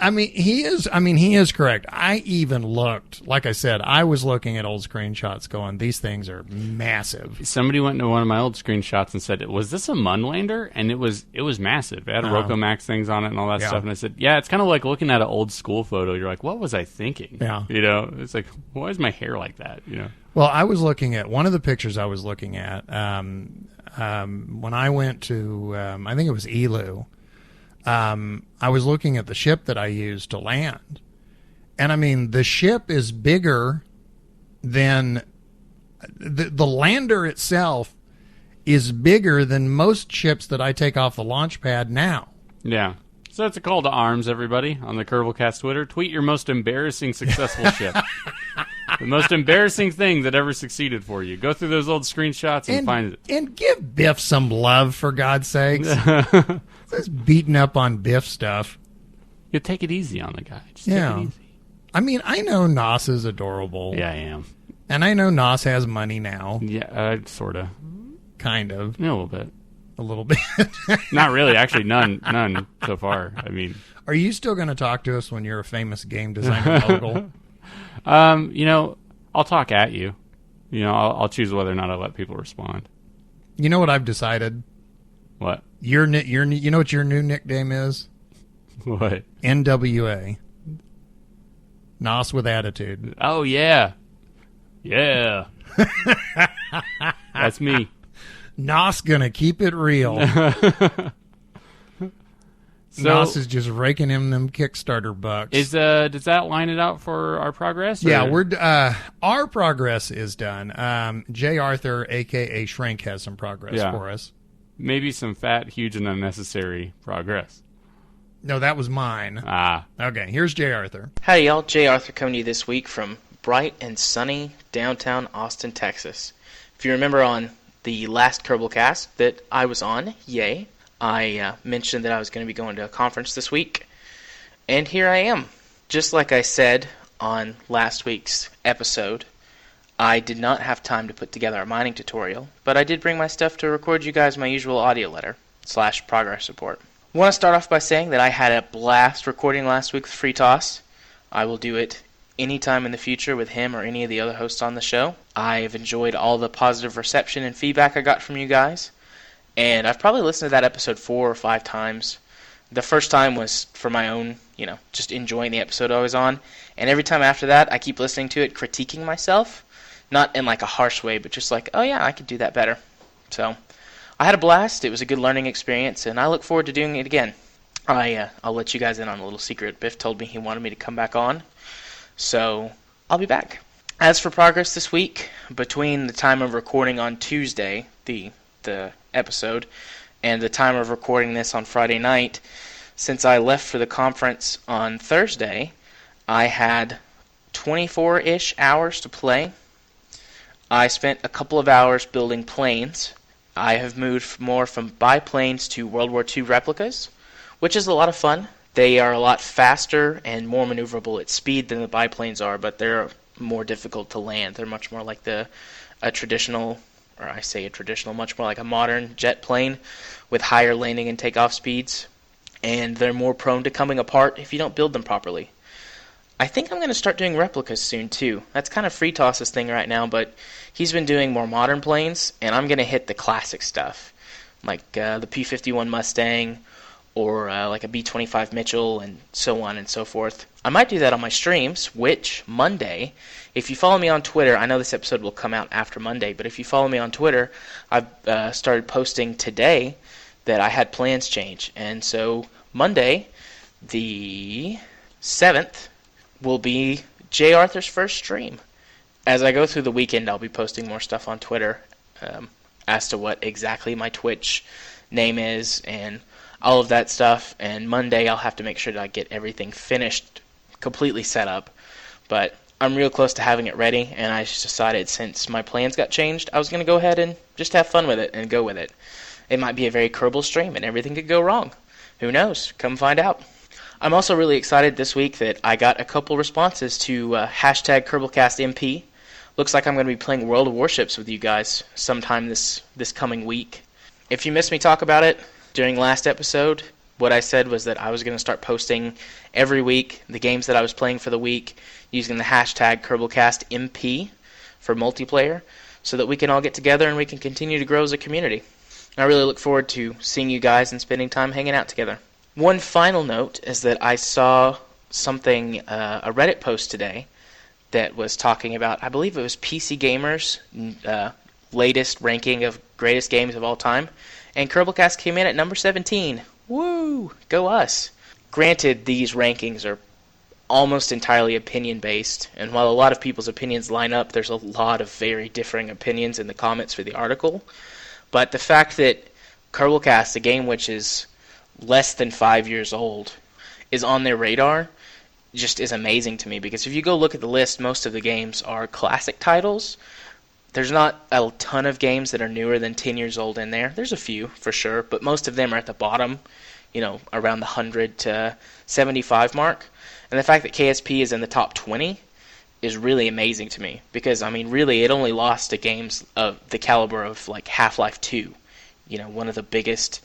I mean, he is correct. I even looked, like I said, I was looking at old screenshots going, these things are massive. Somebody went into one of my old screenshots and said, was this a Munlander? And it was massive. It had Roco Max things on it and all that stuff. And I said, yeah, it's kind of like looking at an old school photo. You're like, what was I thinking? Yeah. It's like, why is my hair like that? Well, I was looking at one of the pictures I was looking at when I went to, I think it was Elu. I was looking at the ship that I used to land. And I mean, the ship is bigger than the lander itself is bigger than most ships that I take off the launch pad now. Yeah. So that's a call to arms, everybody, on the Kerbalcast Twitter. Tweet your most embarrassing successful ship. The most embarrassing thing that ever succeeded for you. Go through those old screenshots and find it. And give Biff some love, for God's sakes. This beating up on Biff stuff. You take it easy on the guy. Just take it easy. I mean, I know Nos is adorable. Yeah, I am. And I know Nos has money now. Yeah, sort of. Kind of. Yeah, a little bit. A little bit. Not really. Actually, none so far. I mean, are you still going to talk to us when you're a famous game designer mogul? I'll talk at you. I'll choose whether or not I let people respond. You know what I've decided? What? You know what your new nickname is? What? NWA. Nos with attitude. Oh, yeah. Yeah. That's me. Nos gonna keep it real. Nos is just raking in them Kickstarter bucks. Does that line it out for our progress? Or? Yeah, our progress is done. J. Arthur, a.k.a. Shrink, has some progress for us. Maybe some fat, huge, and unnecessary progress. No, that was mine. Okay, here's J. Arthur. Howdy, y'all. J. Arthur coming to you this week from bright and sunny downtown Austin, Texas. If you remember on the last Kerbalcast that I was on, yay, I mentioned that I was going to be going to a conference this week, and here I am. Just like I said on last week's episode, I did not have time to put together a mining tutorial, but I did bring my stuff to record you guys my usual audio letter / progress report. I want to start off by saying that I had a blast recording last week with Freetoss. I will do it anytime in the future with him or any of the other hosts on the show. I've enjoyed all the positive reception and feedback I got from you guys. And I've probably listened to that episode 4 or 5 times. The first time was for my own, just enjoying the episode I was on. And every time after that, I keep listening to it, critiquing myself. Not in like a harsh way, but just like, oh yeah, I could do that better. So, I had a blast. It was a good learning experience, and I look forward to doing it again. I'll let you guys in on a little secret. Biff told me he wanted me to come back on. So, I'll be back. As for progress this week, between the time of recording on Tuesday, the episode, and the time of recording this on Friday night, since I left for the conference on Thursday, I had 24-ish hours to play. I spent a couple of hours building planes. I have moved more from biplanes to World War II replicas, which is a lot of fun. They are a lot faster and more maneuverable at speed than the biplanes are, but they're more difficult to land. They're much more like a traditional, or I say a traditional, much more like a modern jet plane with higher landing and takeoff speeds, and they're more prone to coming apart if you don't build them properly. I think I'm going to start doing replicas soon too. That's kind of Freetoss's thing right now, but he's been doing more modern planes, and I'm going to hit the classic stuff, like the P-51 Mustang, or like a B-25 Mitchell, and so on and so forth. I might do that on my streams, which Monday, if you follow me on Twitter, I know this episode will come out after Monday, but if you follow me on Twitter, I've started posting today that I had plans change. And so Monday, the 7th, will be J. Arthur's first stream. As I go through the weekend, I'll be posting more stuff on Twitter as to what exactly my Twitch name is and all of that stuff. And Monday, I'll have to make sure that I get everything finished, completely set up. But I'm real close to having it ready, and I just decided since my plans got changed, I was going to go ahead and just have fun with it and go with it. It might be a very Kerbal stream, and everything could go wrong. Who knows? Come find out. I'm also really excited this week that I got a couple responses to hashtag KerbalcastMP. Looks like I'm going to be playing World of Warships with you guys sometime this coming week. If you missed me talk about it during last episode, what I said was that I was going to start posting every week the games that I was playing for the week using the hashtag KerbalcastMP for multiplayer so that we can all get together and we can continue to grow as a community. I really look forward to seeing you guys and spending time hanging out together. One final note is that I saw something, a Reddit post today that was talking about, I believe it was PC Gamer's latest ranking of greatest games of all time, and Kerbalcast came in at number 17. Woo! Go us! Granted, these rankings are almost entirely opinion-based, and while a lot of people's opinions line up, there's a lot of very differing opinions in the comments for the article. But the fact that Kerbalcast, a game which is less than 5 years old, is on their radar just is amazing to me, because if you go look at the list, most of the games are classic titles. There's not a ton of games that are newer than 10 years old in there. There's a few, for sure, but most of them are at the bottom, around the 100 to 75 mark. And the fact that KSP is in the top 20 is really amazing to me, because, really, it only lost to games of the caliber of, like, Half-Life 2, one of the biggest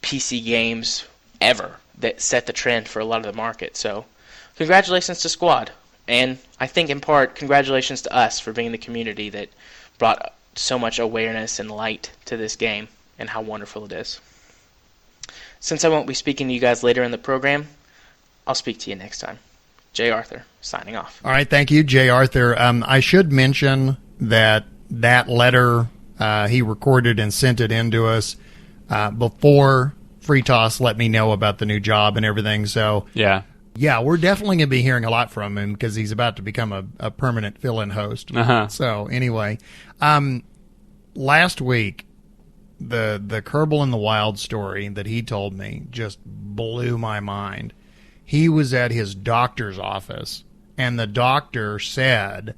PC games ever that set the trend for a lot of the market. So, congratulations to Squad. And I think, in part, congratulations to us for being the community that brought so much awareness and light to this game and how wonderful it is. Since I won't be speaking to you guys later in the program, I'll speak to you next time. J. Arthur, signing off. All right, thank you, J. Arthur. I should mention that letter He recorded and sent it in to us before Freetoss let me know about the new job and everything. So Yeah. yeah, we're definitely going to be hearing a lot from him because he's about to become a permanent fill-in host. Uh-huh. So anyway, last week, the Kerbal in the Wild story that he told me just blew my mind. He was at his doctor's office, and the doctor said,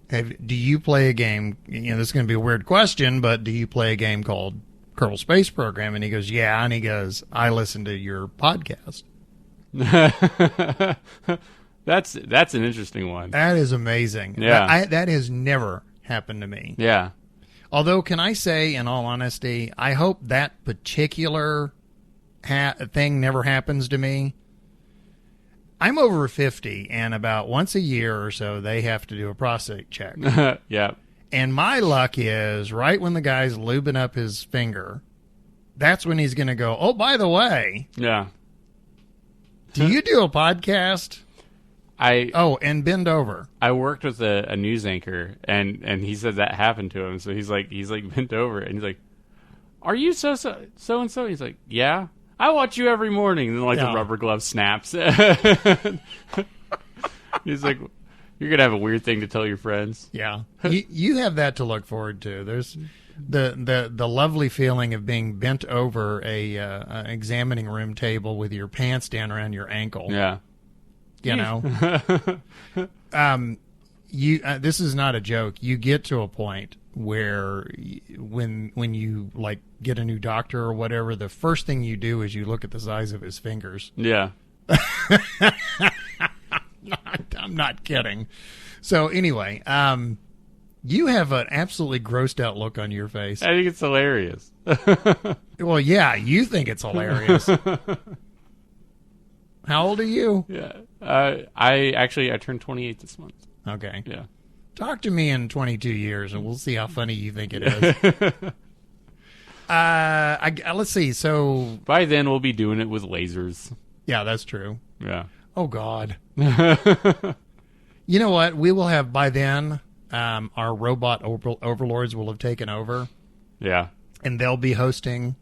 do you play a game? You know, this is going to be a weird question, but do you play a game called Kerbal Space Program? And he goes, yeah. And he goes, I listen to your podcast. That's an interesting one. That is amazing. Yeah. That has never happened to me. Yeah. Although, can I say, in all honesty, I hope that particular thing never happens to me. I'm over 50, and about once a year or so, they have to do a prostate check. Yeah. And my luck is, right when the guy's lubing up his finger, that's when he's going to go, oh, by the way, Yeah. do you do a podcast? And bend over. I worked with a news anchor, and he said that happened to him. So he's like bent over, and he's like, "Are you so and so?" He's like, "Yeah, I watch you every morning." And then the rubber glove snaps. He's like, "You're gonna have a weird thing to tell your friends." Yeah, you have that to look forward to. There's the lovely feeling of being bent over an examining room table with your pants down around your ankle. Yeah. You know, this is not a joke. You get to a point where when you like get a new doctor or whatever, the first thing you do is you look at the size of his fingers. Yeah. I'm not kidding. So anyway, you have an absolutely grossed out look on your face. I think it's hilarious. Well, yeah, you think it's hilarious. How old are you? Yeah. I turned 28 this month. Okay. Yeah. Talk to me in 22 years, and we'll see how funny you think it is. Let's see. So by then, we'll be doing it with lasers. Yeah, that's true. Yeah. Oh, God. You know what? We will have, by then, our robot overlords will have taken over. Yeah. And they'll be hosting,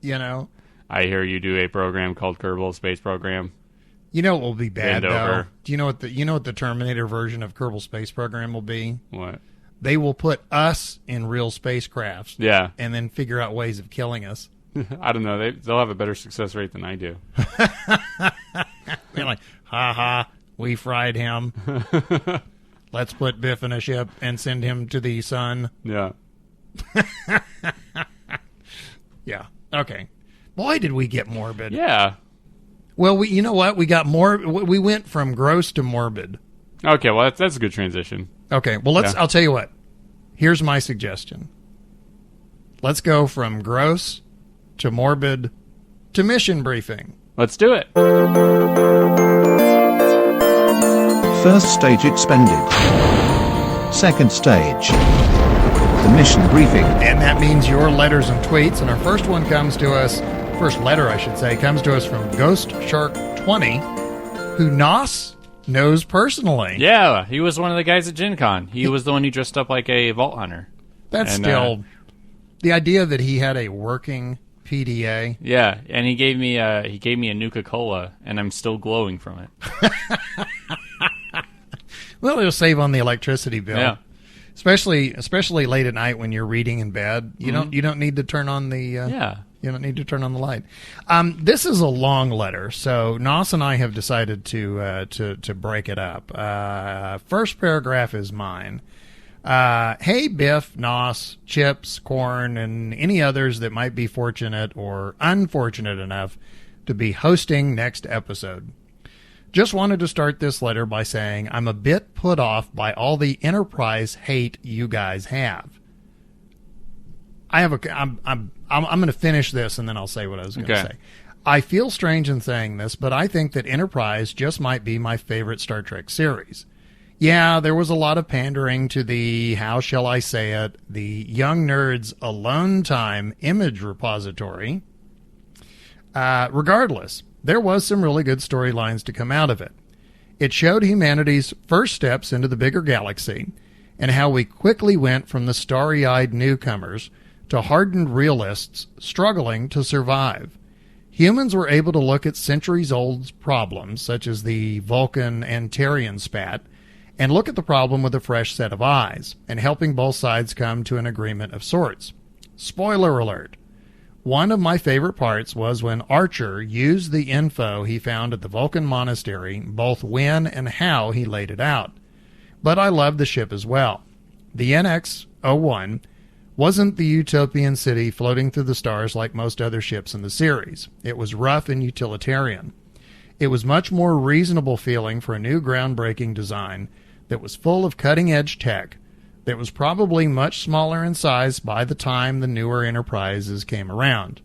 you know. I hear you do a program called Kerbal Space Program. You know what will be bad, Bend though? over. Do you know what the Terminator version of Kerbal Space Program will be? What? They will put us in real spacecrafts. Yeah. And then figure out ways of killing us. I don't know. They'll have a better success rate than I do. They're like, ha, we fried him. Let's put Biff in a ship and send him to the sun. Yeah. Yeah. Okay. Boy, did we get morbid. Yeah. Well, you know what? We got more. We went from gross to morbid. Okay, well, that's a good transition. Okay, well, I'll tell you what. Here's my suggestion. Let's go from gross to morbid to mission briefing. Let's do it. First stage expended. Second stage. The mission briefing. And that means your letters and tweets. And our first one comes to us, first letter, I should say, comes to us from Ghost Shark 20, who Nos knows personally. Yeah, he was one of the guys at Gen Con. He was the one who dressed up like a Vault Hunter. That's still the idea that he had a working PDA. Yeah, and he gave me a Nuka-Cola, and I'm still glowing from it. Well, it'll save on the electricity bill. Yeah. Especially late at night when you're reading in bed. You don't need to turn on the You don't need to turn on the light. This is a long letter, so Nos and I have decided to break it up. First paragraph is mine. Hey, Biff, Nos, Chips, Corn, and any others that might be fortunate or unfortunate enough to be hosting next episode. Just wanted to start this letter by saying I'm a bit put off by all the Enterprise hate you guys have. I'm going to finish this and then I'll say what I was going to say. I feel strange in saying this, but I think that Enterprise just might be my favorite Star Trek series. Yeah, there was a lot of pandering to the, how shall I say it, the young nerds alone time image repository. Regardless, there was some really good storylines to come out of it. It showed humanity's first steps into the bigger galaxy, and how we quickly went from the starry-eyed newcomers to hardened realists struggling to survive. Humans were able to look at centuries-old problems, such as the Vulcan and Terrian spat, and look at the problem with a fresh set of eyes, and helping both sides come to an agreement of sorts. Spoiler alert. One of my favorite parts was when Archer used the info he found at the Vulcan monastery, both when and how he laid it out. But I loved the ship as well. The NX-01 wasn't the utopian city floating through the stars like most other ships in the series. It was rough and utilitarian. It was much more reasonable feeling for a new groundbreaking design that was full of cutting-edge tech that was probably much smaller in size by the time the newer Enterprises came around.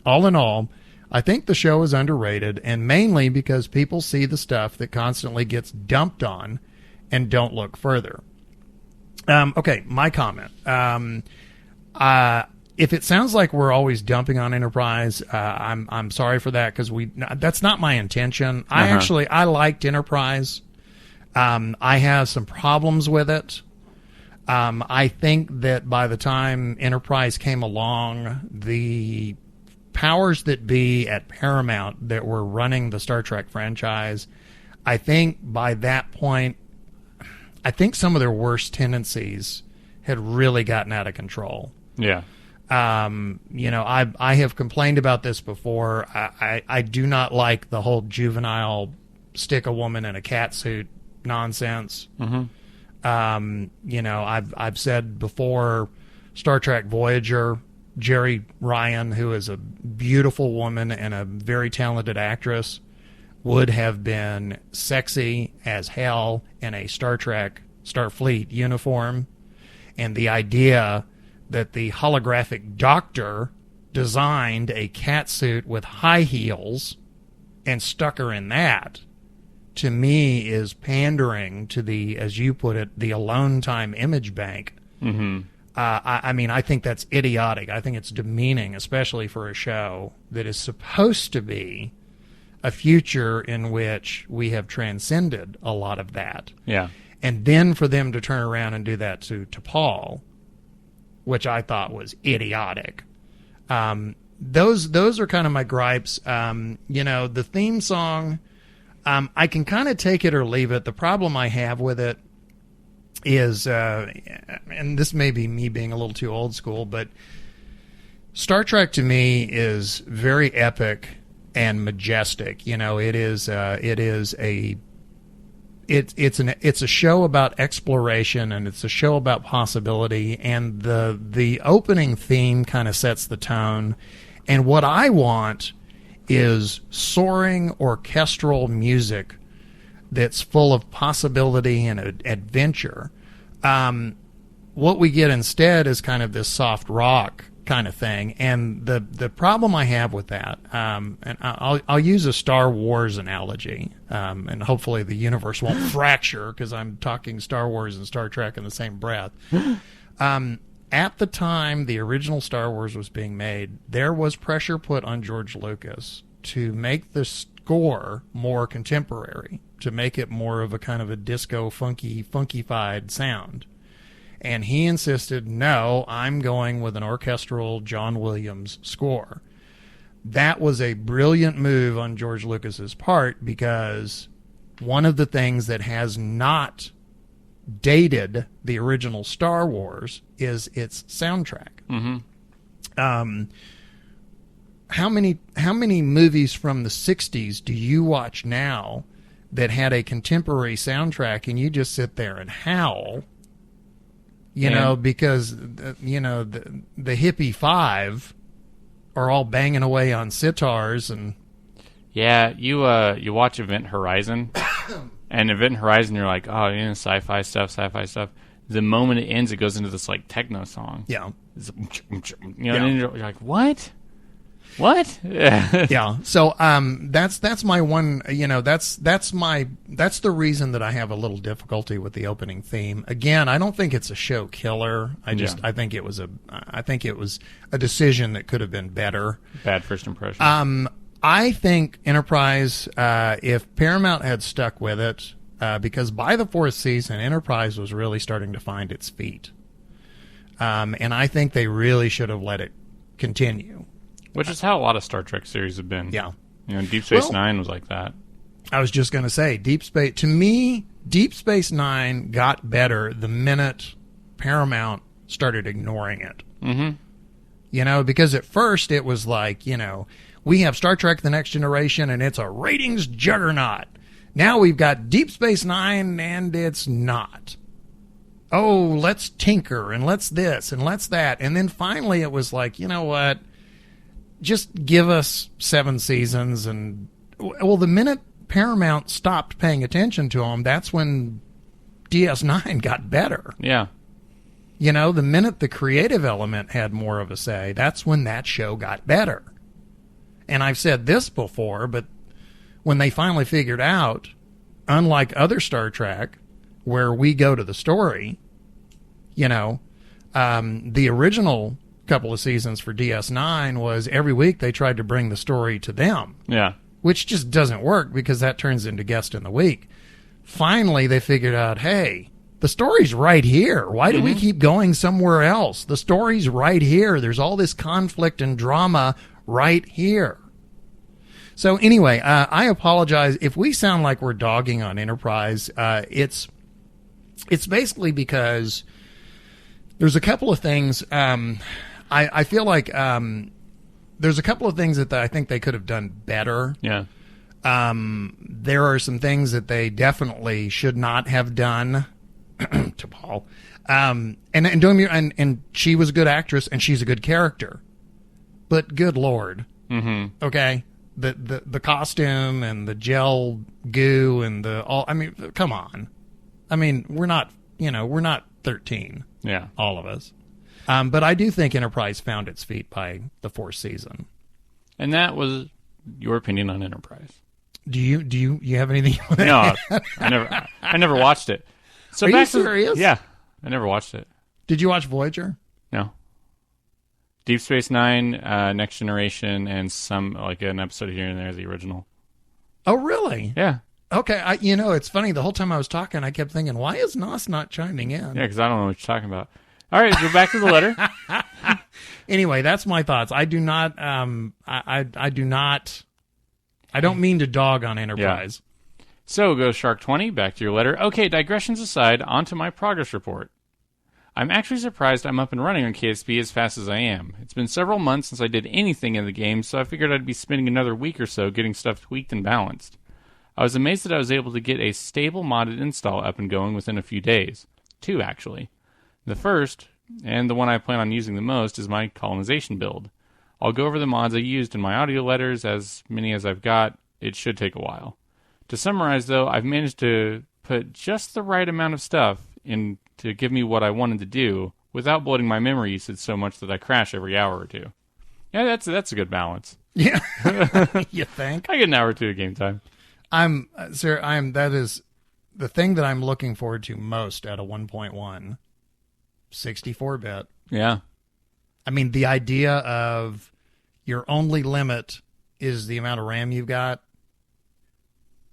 All in all, I think the show is underrated, and mainly because people see the stuff that constantly gets dumped on and don't look further. Okay, my comment. If it sounds like we're always dumping on Enterprise, I'm sorry for that, because that's not my intention. I liked Enterprise. I have some problems with it. I think that by the time Enterprise came along, the powers that be at Paramount that were running the Star Trek franchise, I think by that point, I think some of their worst tendencies had really gotten out of control. Yeah. I have complained about this before. I do not like the whole juvenile stick a woman in a cat suit nonsense. Mm-hmm. I've said before, Star Trek Voyager, Jerry Ryan, who is a beautiful woman and a very talented actress, would have been sexy as hell in a Star Trek Starfleet uniform. And the idea that the holographic doctor designed a catsuit with high heels and stuck her in that, to me, is pandering to the, as you put it, the alone time image bank. Mm-hmm. I think that's idiotic. I think it's demeaning, especially for a show that is supposed to be a future in which we have transcended a lot of that. Yeah. And then for them to turn around and do that to Paul, which I thought was idiotic. Those are kind of my gripes. The theme song, I can kind of take it or leave it. The problem I have with it is, and this may be me being a little too old school, but Star Trek to me is very epic and majestic. It's a show about exploration, and it's a show about possibility, and the opening theme kind of sets the tone. And what I want is soaring orchestral music that's full of possibility and adventure. What we get instead is kind of this soft rock kind of thing, and the problem I have with that, and I'll use a Star Wars analogy, and hopefully the universe won't fracture because I'm talking Star Wars and Star Trek in the same breath. At the time the original Star Wars was being made, there was pressure put on George Lucas to make the score more contemporary, to make it more of a kind of a disco funkified sound. And he insisted, no, I'm going with an orchestral John Williams score. That was a brilliant move on George Lucas's part, because one of the things that has not dated the original Star Wars is its soundtrack. Mm-hmm. How many movies from the 60s do you watch now that had a contemporary soundtrack and you just sit there and howl? Because the hippie five are all banging away on sitars and. Yeah, you watch Event Horizon, and Event Horizon, you're like, oh, sci-fi stuff. The moment it ends, it goes into this like techno song. Yeah. And you're like, what? What? Yeah. So that's my one. That's the reason that I have a little difficulty with the opening theme. Again, I don't think it's a show killer. I think it was a decision that could have been better. Bad first impression. I think Enterprise, if Paramount had stuck with it, because by the 4th season, Enterprise was really starting to find its feet. And I think they really should have let it continue. Which is how a lot of Star Trek series have been. Yeah. Deep Space Nine was like that. I was just going to say, to me, Deep Space Nine got better the minute Paramount started ignoring it. Mm-hmm. Because at first it was like, we have Star Trek The Next Generation and it's a ratings juggernaut. Now we've got Deep Space Nine and it's not. Oh, let's tinker and let's this and let's that. And then finally it was like, you know what? Just give us 7 seasons. And, well, the minute Paramount stopped paying attention to them, that's when DS9 got better. Yeah. The minute the creative element had more of a say, that's when that show got better. And I've said this before, but when they finally figured out, unlike other Star Trek, where we go to the story, the original couple of seasons for DS9 was every week they tried to bring the story to them. Yeah. Which just doesn't work because that turns into Guest in the Week. Finally, they figured out, hey, the story's right here. Why do we keep going somewhere else? The story's right here. There's all this conflict and drama right here. So anyway, I apologize if we sound like we're dogging on Enterprise. It's basically because there's a couple of things. I feel like there's a couple of things that I think they could have done better. Yeah. There are some things that they definitely should not have done to Paul. And she was a good actress and she's a good character. But good Lord. Mm-hmm. Okay. The costume and the gel goo and come on. We're not 13. Yeah. All of us. But I do think Enterprise found its feet by the 4th season. And that was your opinion on Enterprise. Do you have anything? No, I never watched it. So Are you serious? Yeah, I never watched it. Did you watch Voyager? No. Deep Space Nine, Next Generation, and some an episode here and there, the original. Oh, really? Yeah. Okay. It's funny. The whole time I was talking, I kept thinking, why is Nos not chiming in? Yeah, because I don't know what you're talking about. All right, go back to the letter. Anyway, that's my thoughts. I do not. I do not. I don't mean to dog on Enterprise. Yeah. So go Shark 20. Back to your letter. Okay, digressions aside, on to my progress report. I'm actually surprised I'm up and running on KSP as fast as I am. It's been several months since I did anything in the game, so I figured I'd be spending another week or so getting stuff tweaked and balanced. I was amazed that I was able to get a stable modded install up and going within a few days. 2, actually. The first, and the one I plan on using the most, is my colonization build. I'll go over the mods I used in my audio letters, as many as I've got. It should take a while. To summarize, though, I've managed to put just the right amount of stuff in to give me what I wanted to do without bloating my memory usage so much that I crash every hour or two. Yeah, that's a good balance. Yeah. You think? I get an hour or two of game time. That is the thing that I'm looking forward to most out of 1.1. 64-bit. Yeah. The idea of your only limit is the amount of RAM you've got.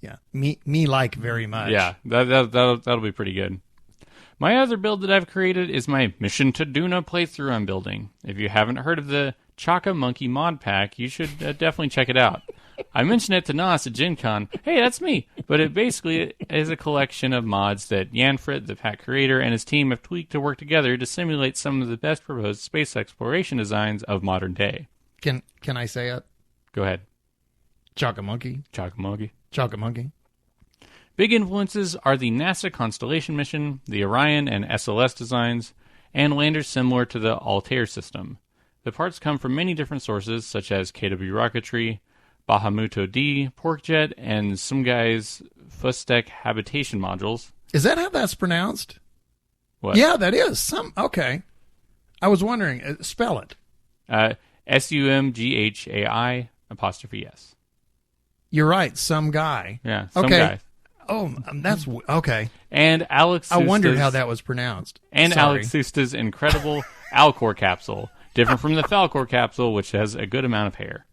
Yeah. Me like very much. Yeah, that'll be pretty good. My other build that I've created is my Mission to Duna playthrough I'm building. If you haven't heard of the Chaka Monkey mod pack, you should definitely check it out. I mentioned it to Nas at Gen Con. Hey, that's me. But it basically is a collection of mods that Janfrit, the pack creator, and his team have tweaked to work together to simulate some of the best proposed space exploration designs of modern day. Can I say it? Go ahead. Chaka Monkey. Chaka Monkey. Chaka Monkey. Big influences are the NASA Constellation mission, the Orion and SLS designs, and landers similar to the Altair system. The parts come from many different sources, such as KW Rocketry, Bahamuto D, PorkJet, and some guy's Fustek habitation modules. Is that how that's pronounced? What? Yeah, that is. Okay. I was wondering. Spell it. SUMGHAI''S. You're right. Some guy. Yeah, some okay. guy. Oh, that's okay. And Alex I wondered how that was pronounced. And Sorry. Alex Susta's incredible Alcor capsule, different from the Falcor capsule, which has a good amount of hair.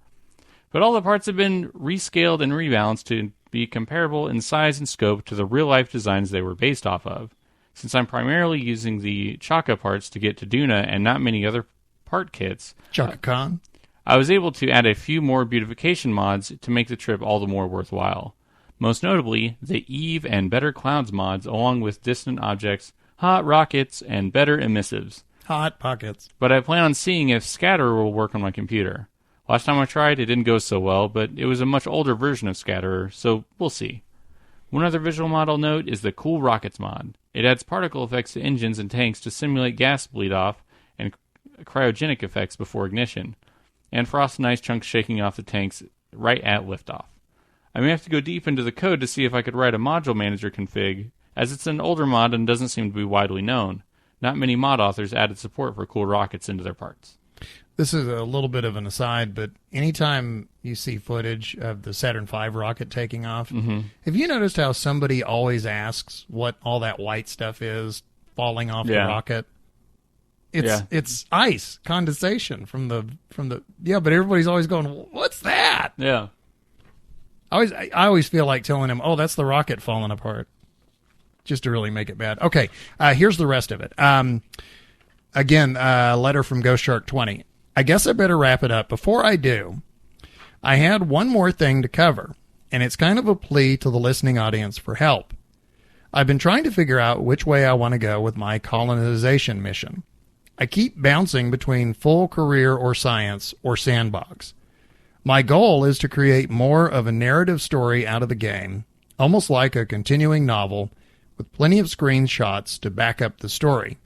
But all the parts have been rescaled and rebalanced to be comparable in size and scope to the real-life designs they were based off of. Since I'm primarily using the Chaka parts to get to Duna and not many other part kits, Chaka Khan. I was able to add a few more beautification mods to make the trip all the more worthwhile. Most notably, the Eve and Better Clouds mods, along with distant objects, hot rockets, and better emissives. Hot pockets. But I plan on seeing if Scatterer will work on my computer. Last time I tried, it didn't go so well, but it was a much older version of Scatterer, so we'll see. One other visual mod I'll note is the Cool Rockets mod. It adds particle effects to engines and tanks to simulate gas bleed-off and cryogenic effects before ignition, and frost and ice chunks shaking off the tanks right at liftoff. I may have to go deep into the code to see if I could write a module manager config, as it's an older mod and doesn't seem to be widely known. Not many mod authors added support for Cool Rockets into their parts. This is a little bit of an aside, but anytime you see footage of the Saturn V rocket taking off, have you noticed how somebody always asks what all that white stuff is falling off the rocket? It's ice, condensation from the but everybody's always going, what's that? Yeah. I always feel like telling them, oh, that's the rocket falling apart, just to really make it bad. Okay, here's the rest of it. Again, a letter from Ghost Shark 20. I guess I better wrap it up. Before I do, I had one more thing to cover, and it's kind of a plea to the listening audience for help. I've been trying to figure out which way I want to go with my colonization mission. I keep bouncing between full career or science or sandbox. My goal is to create more of a narrative story out of the game, almost like a continuing novel, with plenty of screenshots to back up the story.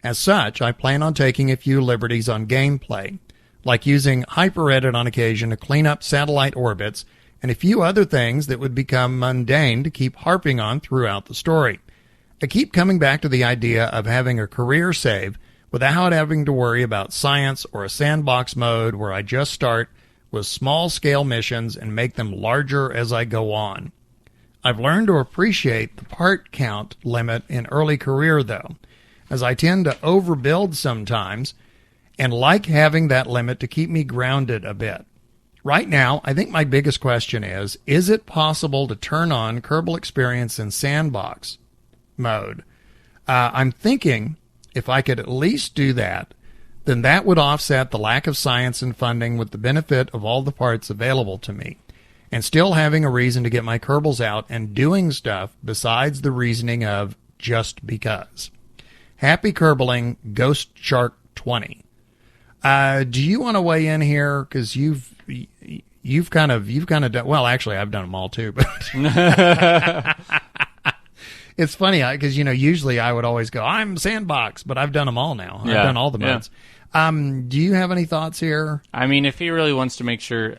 As such, I plan on taking a few liberties on gameplay, like using HyperEdit on occasion to clean up satellite orbits, and a few other things that would become mundane to keep harping on throughout the story. I keep coming back to the idea of having a career save without having to worry about science or a sandbox mode where I just start with small-scale missions and make them larger as I go on. I've learned to appreciate the part count limit in early career, though, as I tend to overbuild sometimes and like having that limit to keep me grounded a bit. Right now, I think my biggest question is it possible to turn on Kerbal Experience in sandbox mode? I'm thinking if I could at least do that, then that would offset the lack of science and funding with the benefit of all the parts available to me, and still having a reason to get my Kerbals out and doing stuff besides the reasoning of just because. Happy Kerbaling, Ghost Shark 20. Do you want to weigh in here? Because you've kind of done, well, actually I've done them all too, but it's funny because usually I would always go, I'm sandbox, but I've done them all now. I've done all the modes. Do you have any thoughts here? I mean, if he really wants to make sure,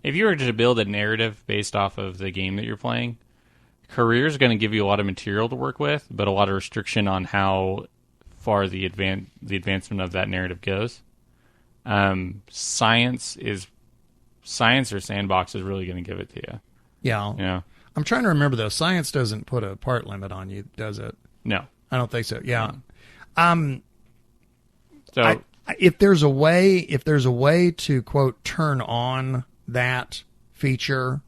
if you were to build a narrative based off of the game that you're playing, career is going to give you a lot of material to work with, but a lot of restriction on how far the advancement of that narrative goes. Science or sandbox is really going to give it to you. Yeah. I'm trying to remember though. Science doesn't put a part limit on you, does it? No, I don't think so. Yeah. So if there's a way to quote turn on that feature,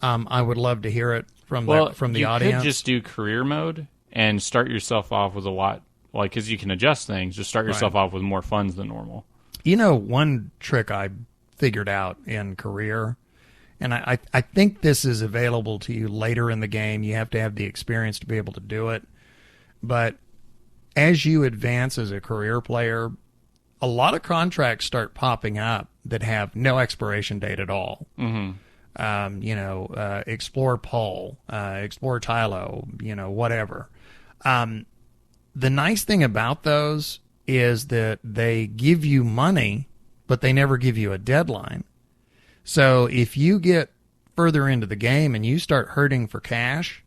I would love to hear it from the audience. You could just do career mode and start yourself off with a lot, like, because you can adjust things. Just start yourself off with more funds than normal. One trick I figured out in career, and I think this is available to you later in the game. You have to have the experience to be able to do it. But as you advance as a career player, a lot of contracts start popping up that have no expiration date at all. Mm-hmm. Explore Pole, Explore Tylo, whatever. The nice thing about those is that they give you money, but they never give you a deadline. So if you get further into the game and you start hurting for cash,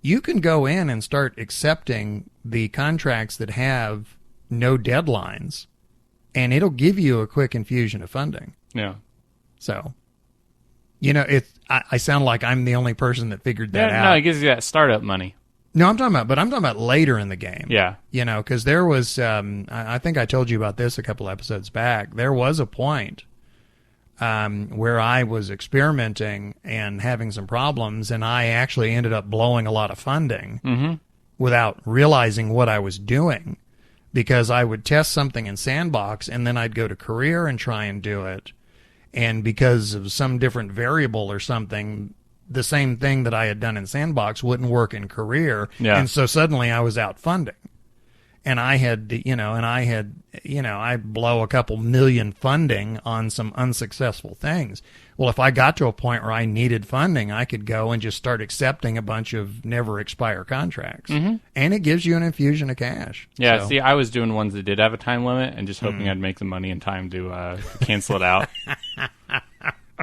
you can go in and start accepting the contracts that have no deadlines, and it'll give you a quick infusion of funding. Yeah. So, I sound like I'm the only person that figured that out. No, it gives you that startup money. No, I'm talking about later in the game. Yeah. Because there was, I think I told you about this a couple episodes back. There was a point where I was experimenting and having some problems, and I actually ended up blowing a lot of funding without realizing what I was doing, because I would test something in Sandbox, and then I'd go to Career and try and do it. And because of some different variable or something, the same thing that I had done in Sandbox wouldn't work in Career. Yeah. And so suddenly I was out funding. And I blow a couple million funding on some unsuccessful things. Well, if I got to a point where I needed funding, I could go and just start accepting a bunch of never expire contracts. And it gives you an infusion of cash. Yeah, So- see, I was doing ones that did have a time limit and just hoping I'd make the money in time to cancel it out. I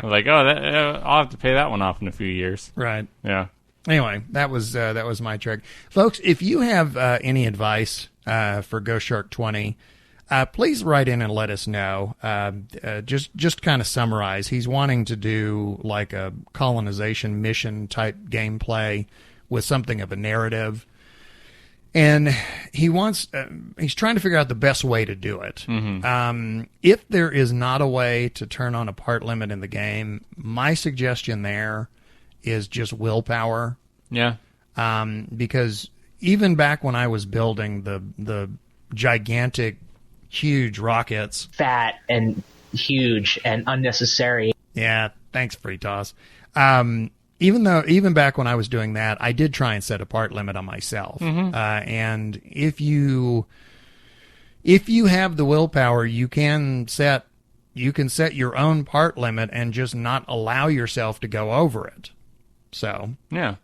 was like, I'll have to pay that one off in a few years. Right. Yeah. Anyway, that was my trick. Folks, if you have any advice for Ghost Shark 20, please write in and let us know. Just kind of summarize. He's wanting to do like a colonization mission type gameplay with something of a narrative. And he's trying to figure out the best way to do it. If there is not a way to turn on a part limit in the game, my suggestion there is just willpower. Yeah. Because even back when I was building the gigantic, huge rockets. Fat and huge and unnecessary. Yeah, thanks, Freetoss. Even back when I was doing that, I did try and set a part limit on myself. And if you have the willpower, you can set your own part limit and just not allow yourself to go over it. So yeah.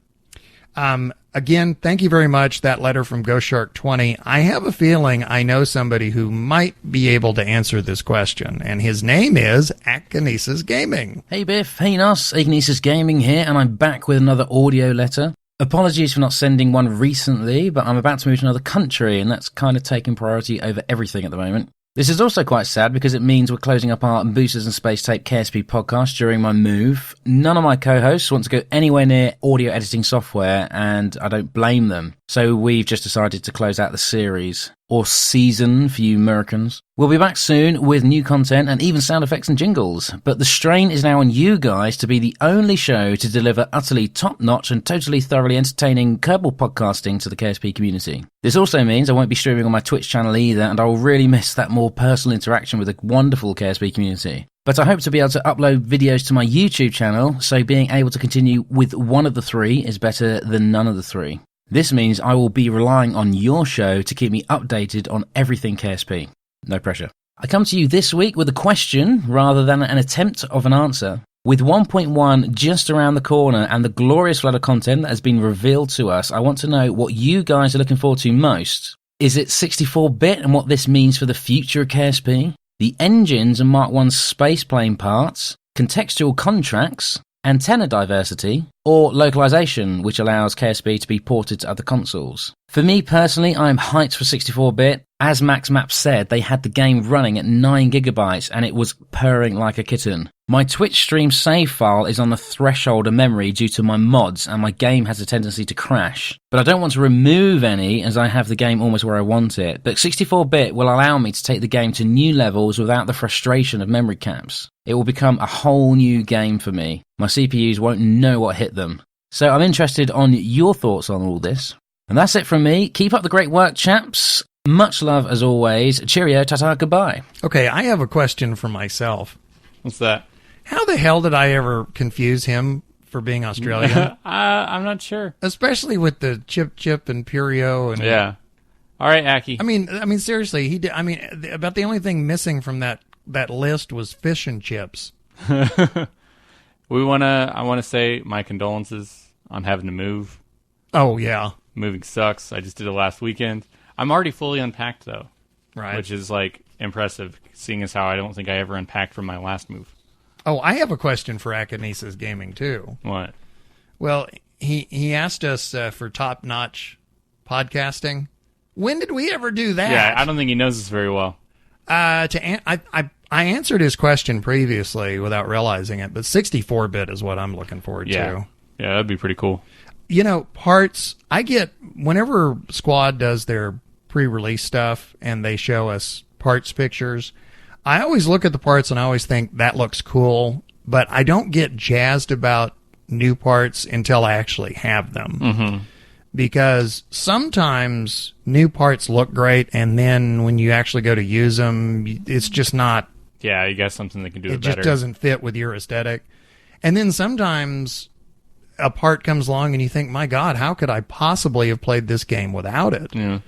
Again, thank you very much. That letter from Ghost Shark 20. I have a feeling I know somebody who might be able to answer this question, and his name is Akinesis Gaming. Hey Biff, hey Nos, Akinesis Gaming here, and I'm back with another audio letter. Apologies for not sending one recently, but I'm about to move to another country, and that's kind of taking priority over everything at the moment. This is also quite sad because it means we're closing up our Boosters and Space Tape KSP podcast during my move. None of my co-hosts want to go anywhere near audio editing software, and I don't blame them. So we've just decided to close out the series, or season for you Americans. We'll be back soon with new content and even sound effects and jingles, but the strain is now on you guys to be the only show to deliver utterly top-notch and totally thoroughly entertaining Kerbal podcasting to the KSP community. This also means I won't be streaming on my Twitch channel either, and I will really miss that more personal interaction with the wonderful KSP community. But I hope to be able to upload videos to my YouTube channel, so being able to continue with one of the three is better than none of the three. This means I will be relying on your show to keep me updated on everything KSP. No pressure. I come to you this week with a question rather than an attempt of an answer. With 1.1 just around the corner and the glorious flood of content that has been revealed to us, I want to know what you guys are looking forward to most. Is it 64-bit and what this means for the future of KSP? The engines and Mark 1's spaceplane parts? Contextual contracts? Antenna diversity, or localization, which allows KSP to be ported to other consoles. For me personally, I'm hyped for 64-bit. As Max Map said, they had the game running at 9GB and it was purring like a kitten. My Twitch stream save file is on the threshold of memory due to my mods, and my game has a tendency to crash. But I don't want to remove any, as I have the game almost where I want it. But 64-bit will allow me to take the game to new levels without the frustration of memory caps. It will become a whole new game for me. My CPUs won't know what hit them. So I'm interested on your thoughts on all this. And that's it from me. Keep up the great work, chaps. Much love as always. Cheerio, ta-ta, goodbye. Okay, I have a question for myself. What's that? How the hell did I ever confuse him for being Australian? I'm not sure. Especially with the Chip and Purio and yeah. All right, Aki. I mean seriously, he did. I mean, about the only thing missing from that list was fish and chips. I want to say my condolences on having to move. Oh yeah, moving sucks. I just did it last weekend. I'm already fully unpacked though, right? Which is like impressive, seeing as how I don't think I ever unpacked from my last move. Oh, I have a question for Akinesis Gaming, too. What? Well, he asked us for top-notch podcasting. When did we ever do that? Yeah, I don't think he knows this very well. I answered his question previously without realizing it, but 64-bit is what I'm looking forward to. Yeah, that'd be pretty cool. You know, parts, I get, whenever Squad does their pre-release stuff and they show us parts pictures, I always look at the parts and I always think that looks cool, but I don't get jazzed about new parts until I actually have them. Mm-hmm. Because sometimes new parts look great, and then when you actually go to use them, it's just not... Yeah, you got something that can do it better. It just doesn't fit with your aesthetic. And then sometimes a part comes along and you think, my God, how could I possibly have played this game without it? Yeah.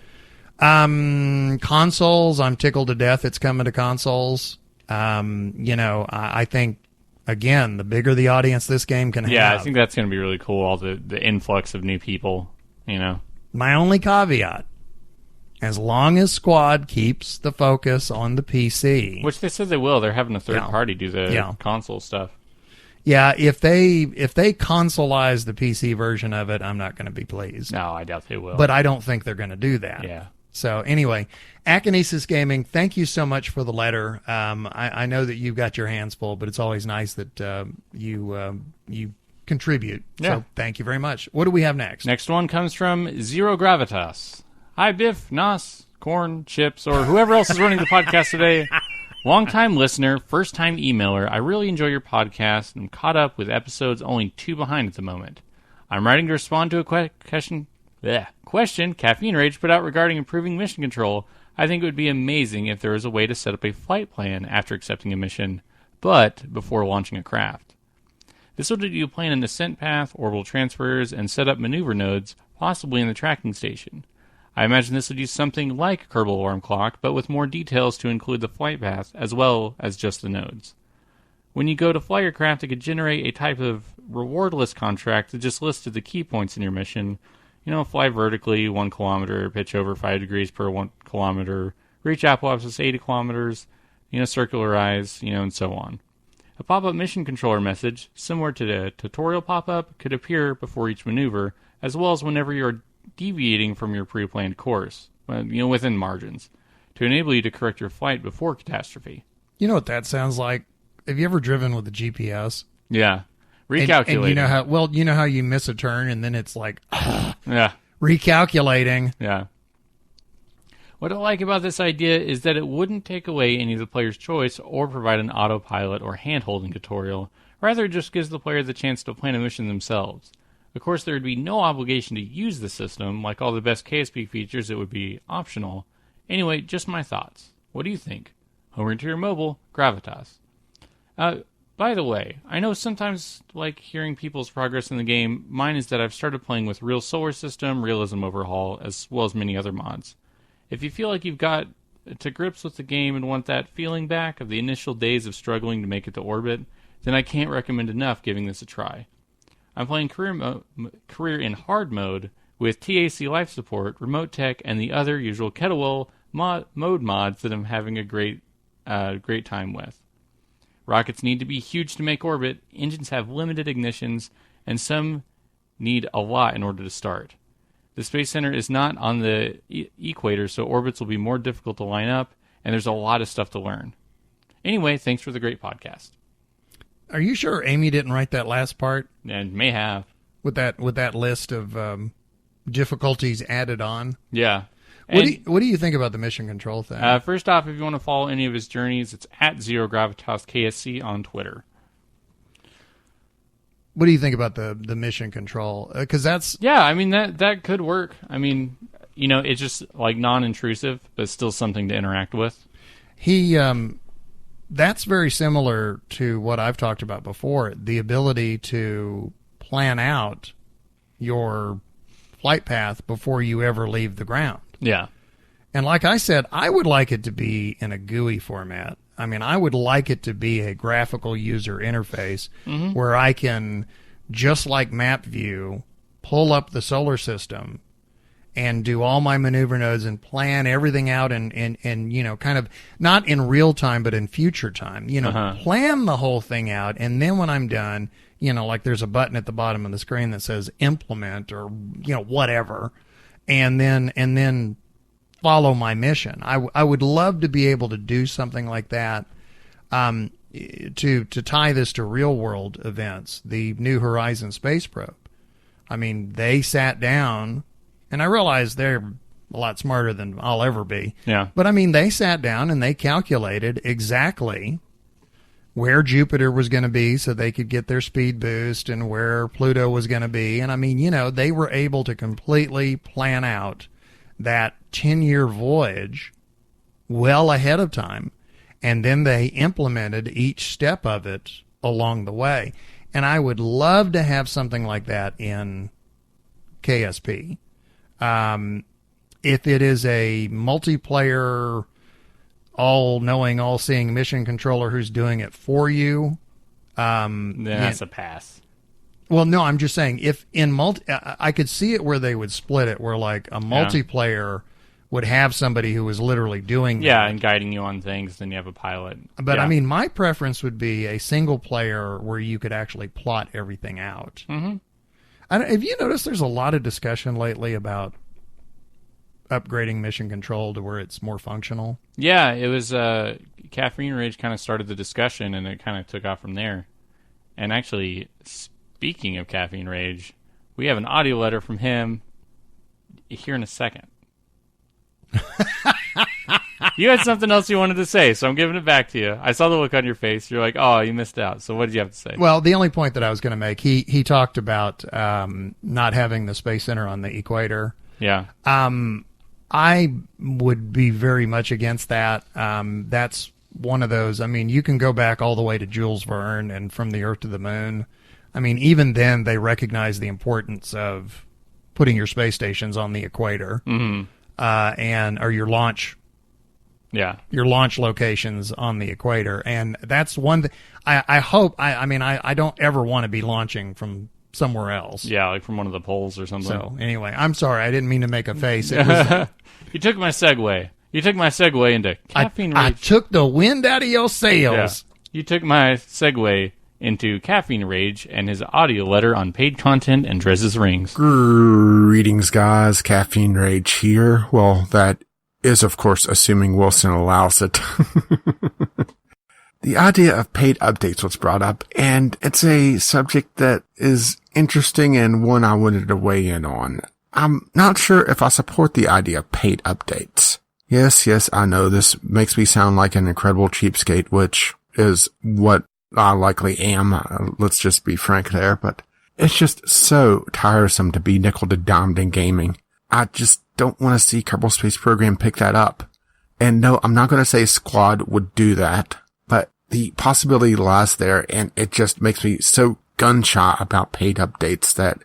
Consoles, I'm tickled to death it's coming to consoles. I think, again, the bigger the audience this game can have. Yeah, I think that's going to be really cool, all the influx of new people, My only caveat, as long as Squad keeps the focus on the PC. Which they said they will. They're having a third party do the console stuff. Yeah, if they consoleize the PC version of it, I'm not going to be pleased. No, I doubt they will. But I don't think they're going to do that. Yeah. So anyway, Akinesis Gaming, thank you so much for the letter. I know that you've got your hands full, but it's always nice that you contribute. Yeah. So thank you very much. What do we have next? Next one comes from Zero Gravitas. Hi, Biff, Nos, Corn, Chips, or whoever else is running the podcast today. Long-time listener, first-time emailer. I really enjoy your podcast and caught up with episodes only 2 behind at the moment. I'm writing to respond to a question Caffeine Rage put out regarding improving mission control. I think it would be amazing if there was a way to set up a flight plan after accepting a mission, but before launching a craft. This would let you plan an ascent path, orbital transfers, and set up maneuver nodes, possibly in the tracking station. I imagine this would use something like Kerbal Alarm Clock, but with more details to include the flight path as well as just the nodes. When you go to fly your craft, it could generate a type of rewardless contract that just listed the key points in your mission. Fly vertically 1 kilometer, pitch over 5 degrees per 1 kilometer, reach apoapsis 80 kilometers, circularize, and so on. A pop-up mission controller message, similar to the tutorial pop-up, could appear before each maneuver, as well as whenever you're deviating from your pre-planned course, within margins, to enable you to correct your flight before catastrophe. You know what that sounds like? Have you ever driven with the GPS? Yeah. Recalculating. And you know how you miss a turn and then it's like, yeah, recalculating. Yeah. What I like about this idea is that it wouldn't take away any of the player's choice or provide an autopilot or hand-holding tutorial. Rather, it just gives the player the chance to plan a mission themselves. Of course, there would be no obligation to use the system. Like all the best KSP features, it would be optional. Anyway, just my thoughts. What do you think? Homer Interior Mobile, Gravitas. By the way, I know sometimes like hearing people's progress in the game. Mine is that I've started playing with Real Solar System, Realism Overhaul, as well as many other mods. If you feel like you've got to grips with the game and want that feeling back of the initial days of struggling to make it to orbit, then I can't recommend enough giving this a try. I'm playing career in hard mode with TAC life support, remote tech, and the other usual kettlewell mode mods that I'm having a great time with. Rockets need to be huge to make orbit, engines have limited ignitions, and some need a lot in order to start. The Space Center is not on the equator, so orbits will be more difficult to line up, and there's a lot of stuff to learn. Anyway, thanks for the great podcast. Are you sure Amy didn't write that last part? And may have. With that list of difficulties added on? Yeah. What do you think about the mission control thing? First off, if you want to follow any of his journeys, it's at Zero Gravitas KSC on Twitter. What do you think about the mission control? Because that's... Yeah, I mean, that could work. I mean, it's just like non-intrusive, but still something to interact with. That's very similar to what I've talked about before, the ability to plan out your flight path before you ever leave the ground. Yeah. And like I said, I would like it to be in a GUI format. I mean, I would like it to be a graphical user interface where I can, just like map view, pull up the solar system and do all my maneuver nodes and plan everything out and kind of not in real time, but in future time, plan the whole thing out. And then when I'm done, like there's a button at the bottom of the screen that says implement or, whatever. And then follow my mission. I would love to be able to do something like that, to tie this to real world events. The New Horizons space probe. I mean, they sat down, and I realize they're a lot smarter than I'll ever be. Yeah. But I mean, they sat down and they calculated exactly where Jupiter was going to be so they could get their speed boost and where Pluto was going to be. And I mean, you know, they were able to completely plan out that 10-year voyage well ahead of time. And then they implemented each step of it along the way. And I would love to have something like that in KSP. If it is a multiplayer, all-knowing, all-seeing mission controller who's doing it for you, then that's a pass. Well, no, I'm just saying if in I could see it where they would split it, where like a multiplayer would have somebody who was literally doing that. And guiding you on things, then you have a pilot. But I mean, my preference would be a single player where you could actually plot everything out. Mm-hmm. Have you noticed there's a lot of discussion lately about upgrading mission control to where it's more functional? Yeah, it was Caffeine Rage kind of started the discussion, and it kind of took off from there. And actually, speaking of Caffeine Rage, we have an audio letter from him here in a second. You had something else you wanted to say, so I'm giving it back to you. I saw the look on your face. You're like, oh, you missed out. So what did you have to say? Well, the only point that I was going to make, he talked about not having the Space Center on the equator. Yeah. I would be very much against that. That's one of those. I mean, you can go back all the way to Jules Verne and From the Earth to the Moon. I mean, even then they recognize the importance of putting your space stations on the equator. Mm-hmm. Or your launch locations on the equator. And that's one thing I hope, I don't ever want to be launching from somewhere else. Yeah, like from one of the poles or something. So anyway, I'm sorry. I didn't mean to make a face. It was, You took my segue. Into Caffeine Rage. I took the wind out of your sails. Yeah. You took my segue into Caffeine Rage and his audio letter on paid content and Drez's rings. Greetings, guys. Caffeine Rage here. Well, that is, of course, assuming Wilson allows it. The idea of paid updates was brought up, and it's a subject that is interesting and one I wanted to weigh in on. I'm not sure if I support the idea of paid updates. Yes, I know this makes me sound like an incredible cheapskate, which is what I likely am. Let's just be frank there, but it's just so tiresome to be nickel and dimed in gaming. I just don't want to see Kerbal Space Program pick that up. And no, I'm not going to say Squad would do that, but the possibility lies there, and it just makes me so gun-shy about paid updates that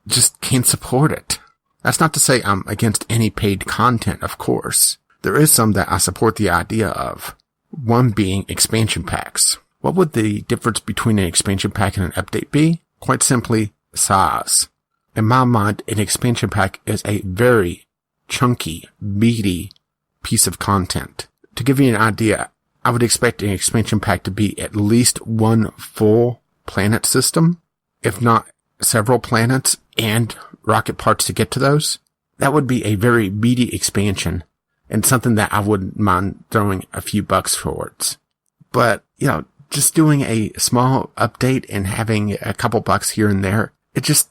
just can't support it. That's not to say I'm against any paid content, of course. There is some that I support the idea of. One being expansion packs. What would the difference between an expansion pack and an update be? Quite simply, size. In my mind, an expansion pack is a very chunky, meaty piece of content. To give you an idea, I would expect an expansion pack to be at least one full planet system, if not several planets and rocket parts to get to those. That would be a very meaty expansion and something that I wouldn't mind throwing a few bucks towards. But, just doing a small update and having a couple bucks here and there, it just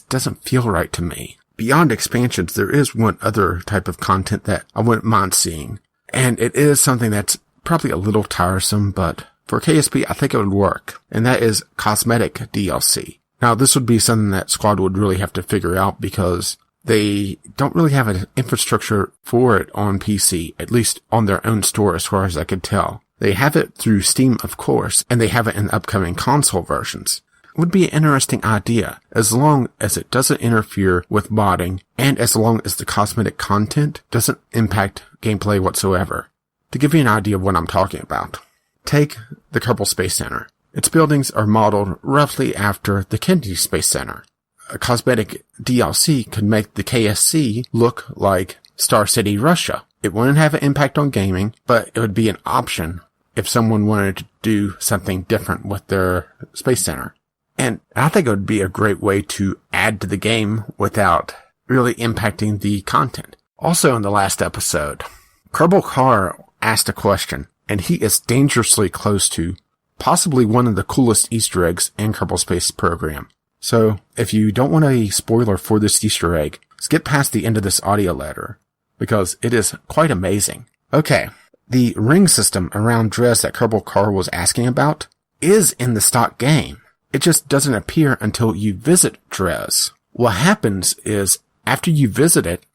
doesn't feel right to me. Beyond expansions, there is one other type of content that I wouldn't mind seeing. And it is something that's probably a little tiresome, but for KSP, I think it would work. And that is cosmetic DLC. Now, this would be something that Squad would really have to figure out because they don't really have an infrastructure for it on PC, at least on their own store as far as I could tell. They have it through Steam, of course, and they have it in upcoming console versions. It would be an interesting idea, as long as it doesn't interfere with modding, and as long as the cosmetic content doesn't impact gameplay whatsoever. To give you an idea of what I'm talking about, take the Kerbal Space Center. Its buildings are modeled roughly after the Kennedy Space Center. A cosmetic DLC could make the KSC look like Star City, Russia. It wouldn't have an impact on gaming, but it would be an option if someone wanted to do something different with their Space Center. And I think it would be a great way to add to the game without really impacting the content. Also in the last episode, Kerbal Carr asked a question, and he is dangerously close to possibly one of the coolest Easter eggs in Kerbal Space Program. So if you don't want a spoiler for this Easter egg, skip past the end of this audio letter because it is quite amazing. Okay, the ring system around Dres that Kerbal Carr was asking about is in the stock game. It just doesn't appear until you visit Dres. What happens is, after you visit it,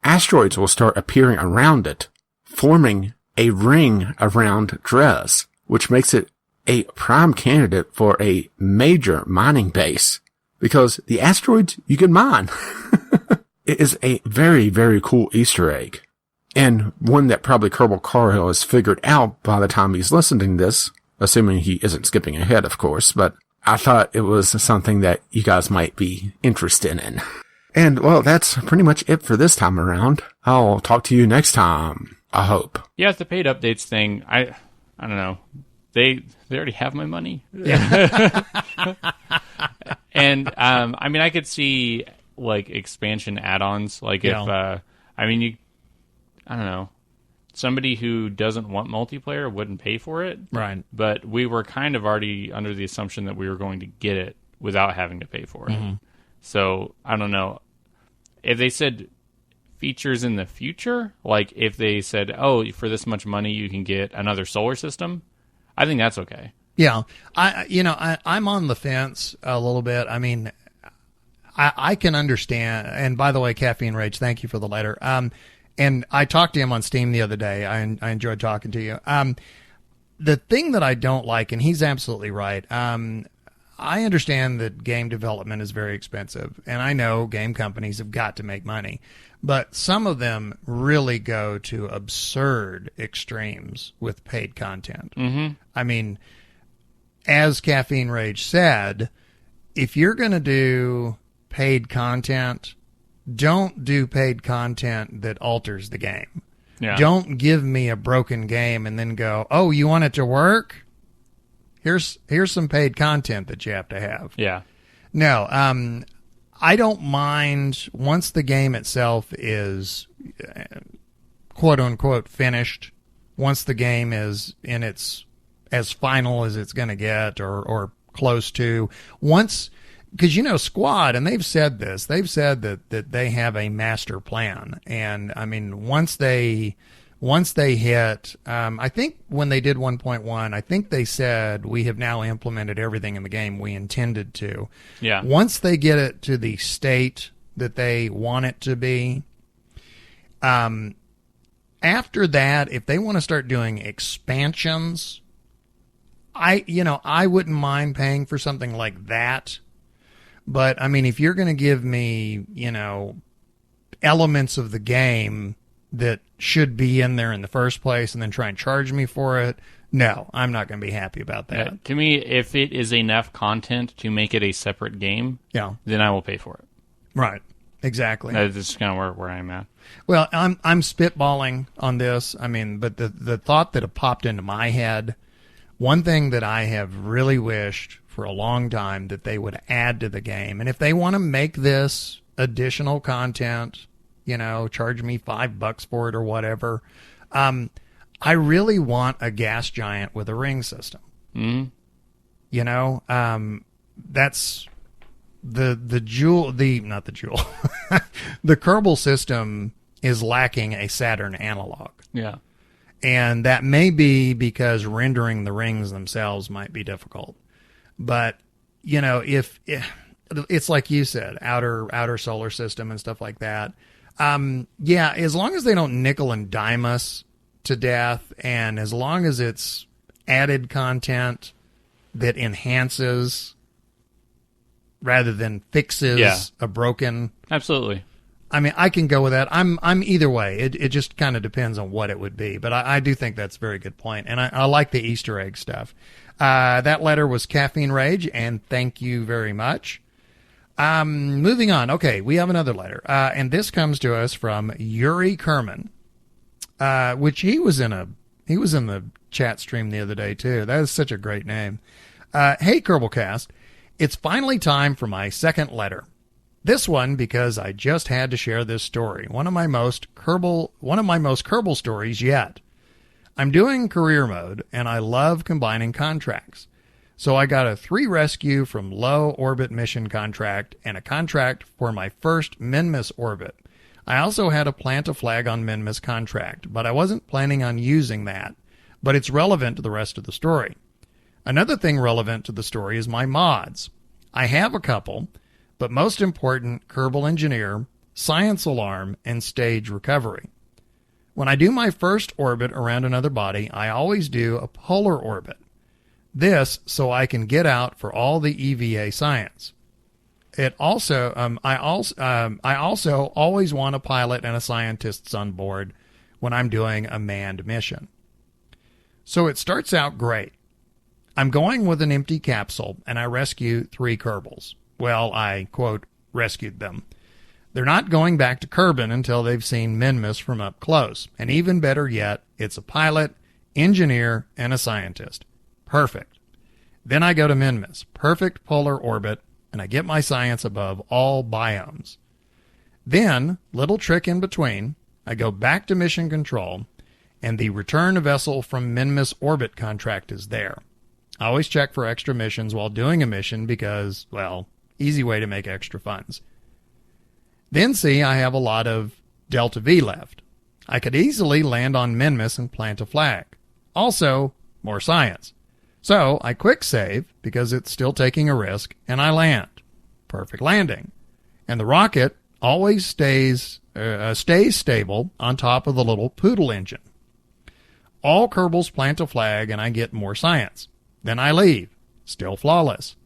asteroids will start appearing around it, forming a ring around Dres, which makes it a prime candidate for a major mining base, because the asteroids you can mine. It is a very, very cool Easter egg, and one that probably Kerbal Carr has figured out by the time he's listening to this, assuming he isn't skipping ahead, of course, but I thought it was something that you guys might be interested in. And, well, that's pretty much it for this time around. I'll talk to you next time, I hope. Yeah, it's the paid updates thing. I don't know. They already have my money. Yeah. And, I mean, I could see, like, expansion add-ons. Like, if, I don't know. Somebody who doesn't want multiplayer wouldn't pay for it. Right. But we were kind of already under the assumption that we were going to get it without having to pay for it. Mm-hmm. So, I don't know. If they said features in the future, like if they said, oh, for this much money you can get another solar system, I think that's okay. Yeah. I'm on the fence a little bit. I mean, I can understand. And by the way, Caffeine Rage, thank you for the letter. And I talked to him on Steam the other day. I enjoyed talking to you. The thing that I don't like, and he's absolutely right, I understand that game development is very expensive, and I know game companies have got to make money, but some of them really go to absurd extremes with paid content. Mm-hmm. I mean, as Caffeine Rage said, if you're going to do paid content, don't do paid content that alters the game. Yeah. Don't give me a broken game and then go, oh, you want it to work? Here's some paid content that you have to have. Yeah. No, I don't mind once the game itself is quote unquote finished. Once the game is in its as final as it's going to get or close to. Once, because Squad, and they've said this. They've said that they have a master plan, and I mean once they hit, I think when they did 1.1, I think they said we have now implemented everything in the game we intended to. Yeah. Once they get it to the state that they want it to be, after that, if they want to start doing expansions, I wouldn't mind paying for something like that. But I mean, if you're going to give me, elements of the game that should be in there in the first place and then try and charge me for it, no, I'm not going to be happy about that. To me, if it is enough content to make it a separate game, then I will pay for it. Right. Exactly. This is kind of where I'm at. Well, I'm spitballing on this. I mean, but the thought that popped into my head, one thing that I have really wished for a long time that they would add to the game, and if they want to make this additional content, charge me $5 for it or whatever. I really want a gas giant with a ring system. Mm-hmm. That's the jewel, not the jewel. The Kerbal system is lacking a Saturn analog. Yeah. And that may be because rendering the rings themselves might be difficult. But, if it's like you said, outer solar system and stuff like that. As long as they don't nickel and dime us to death, and as long as it's added content that enhances rather than fixes a broken. Absolutely. I mean, I can go with that. I'm either way. It just kind of depends on what it would be. But I do think that's a very good point. And I like the Easter egg stuff. That letter was Caffeine Rage, and thank you very much. Moving on. Okay, we have another letter. And this comes to us from Yuri Kerman, which he was in the chat stream the other day too. That is such a great name. Hey, Kerbalcast. It's finally time for my second letter. This one because I just had to share this story. One of my most Kerbal stories yet. I'm doing career mode, and I love combining contracts. So I got a 3 rescue from low orbit mission contract and a contract for my first Minmus orbit. I also had a plant a flag on Minmus contract, but I wasn't planning on using that. But it's relevant to the rest of the story. Another thing relevant to the story is my mods. I have a couple, but most important, Kerbal Engineer, Science Alarm, and Stage Recovery. When I do my first orbit around another body, I always do a polar orbit. This so I can get out for all the EVA science. I also always want a pilot and a scientist on board when I'm doing a manned mission. So it starts out great. I'm going with an empty capsule, and I rescue 3 Kerbals. Well, I, quote, rescued them. They're not going back to Kerbin until they've seen Minmus from up close. And even better yet, it's a pilot, engineer, and a scientist. Perfect. Then I go to Minmus. Perfect polar orbit, and I get my science above all biomes. Then, little trick in between, I go back to mission control, and the return vessel from Minmus orbit contract is there. I always check for extra missions while doing a mission because, well, easy way to make extra funds. Then see, I have a lot of Delta V left. I could easily land on Minmus and plant a flag. Also, more science. So I quick save because it's still taking a risk, and I land. Perfect landing. And the rocket always stays stable on top of the little poodle engine. All Kerbals plant a flag, and I get more science. Then I leave. Still flawless.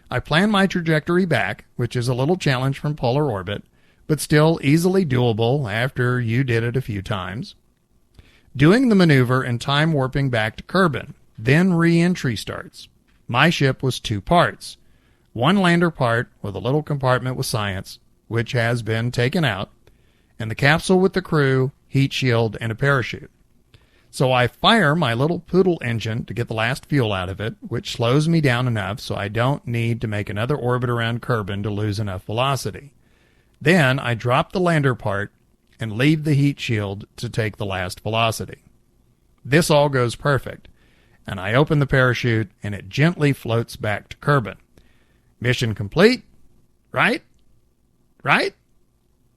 I plan my trajectory back, which is a little challenge from polar orbit, but still easily doable after you did it a few times. Doing the maneuver and time warping back to Kerbin. Then re-entry starts. My ship was 2 parts. 1 lander part with a little compartment with science, which has been taken out, and the capsule with the crew, heat shield, and a parachute. So I fire my little poodle engine to get the last fuel out of it, which slows me down enough so I don't need to make another orbit around Kerbin to lose enough velocity. Then I drop the lander part and leave the heat shield to take the last velocity. This all goes perfect, and I open the parachute and it gently floats back to Kerbin. Mission complete, right? Right?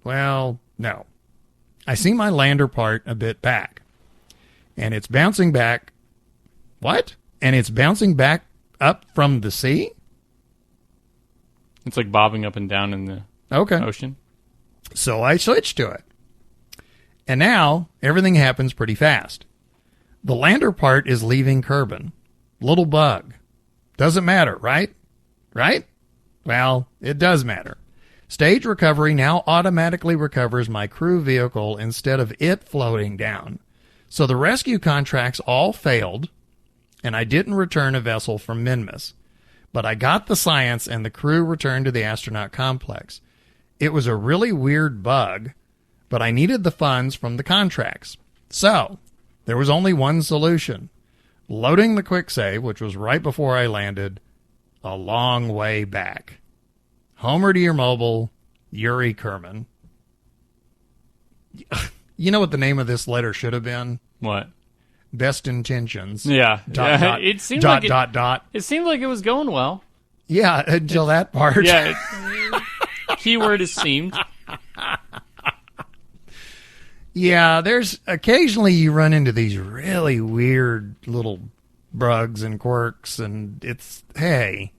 Well, no. I see my lander part a bit back, and it's bouncing back. What? And it's bouncing back up from the sea? It's like bobbing up and down in the ocean. So I switched to it. And now everything happens pretty fast. The lander part is leaving Kerbin. Little bug. Doesn't matter, right? Right? Well, it does matter. Stage recovery now automatically recovers my crew vehicle instead of it floating down. So the rescue contracts all failed, and I didn't return a vessel from Minmus. But I got the science and the crew returned to the astronaut complex. It was a really weird bug, but I needed the funds from the contracts. So, there was only one solution. Loading the quick save, which was right before I landed, a long way back. Homer to your mobile, Yuri Kerman. You know what the name of this letter should have been? What? Best intentions. Yeah. It seemed like It seemed like it was going well. Yeah, until that part. Yeah. Keyword is seemed. Yeah, there's occasionally you run into these really weird little bugs and quirks, and it's, hey,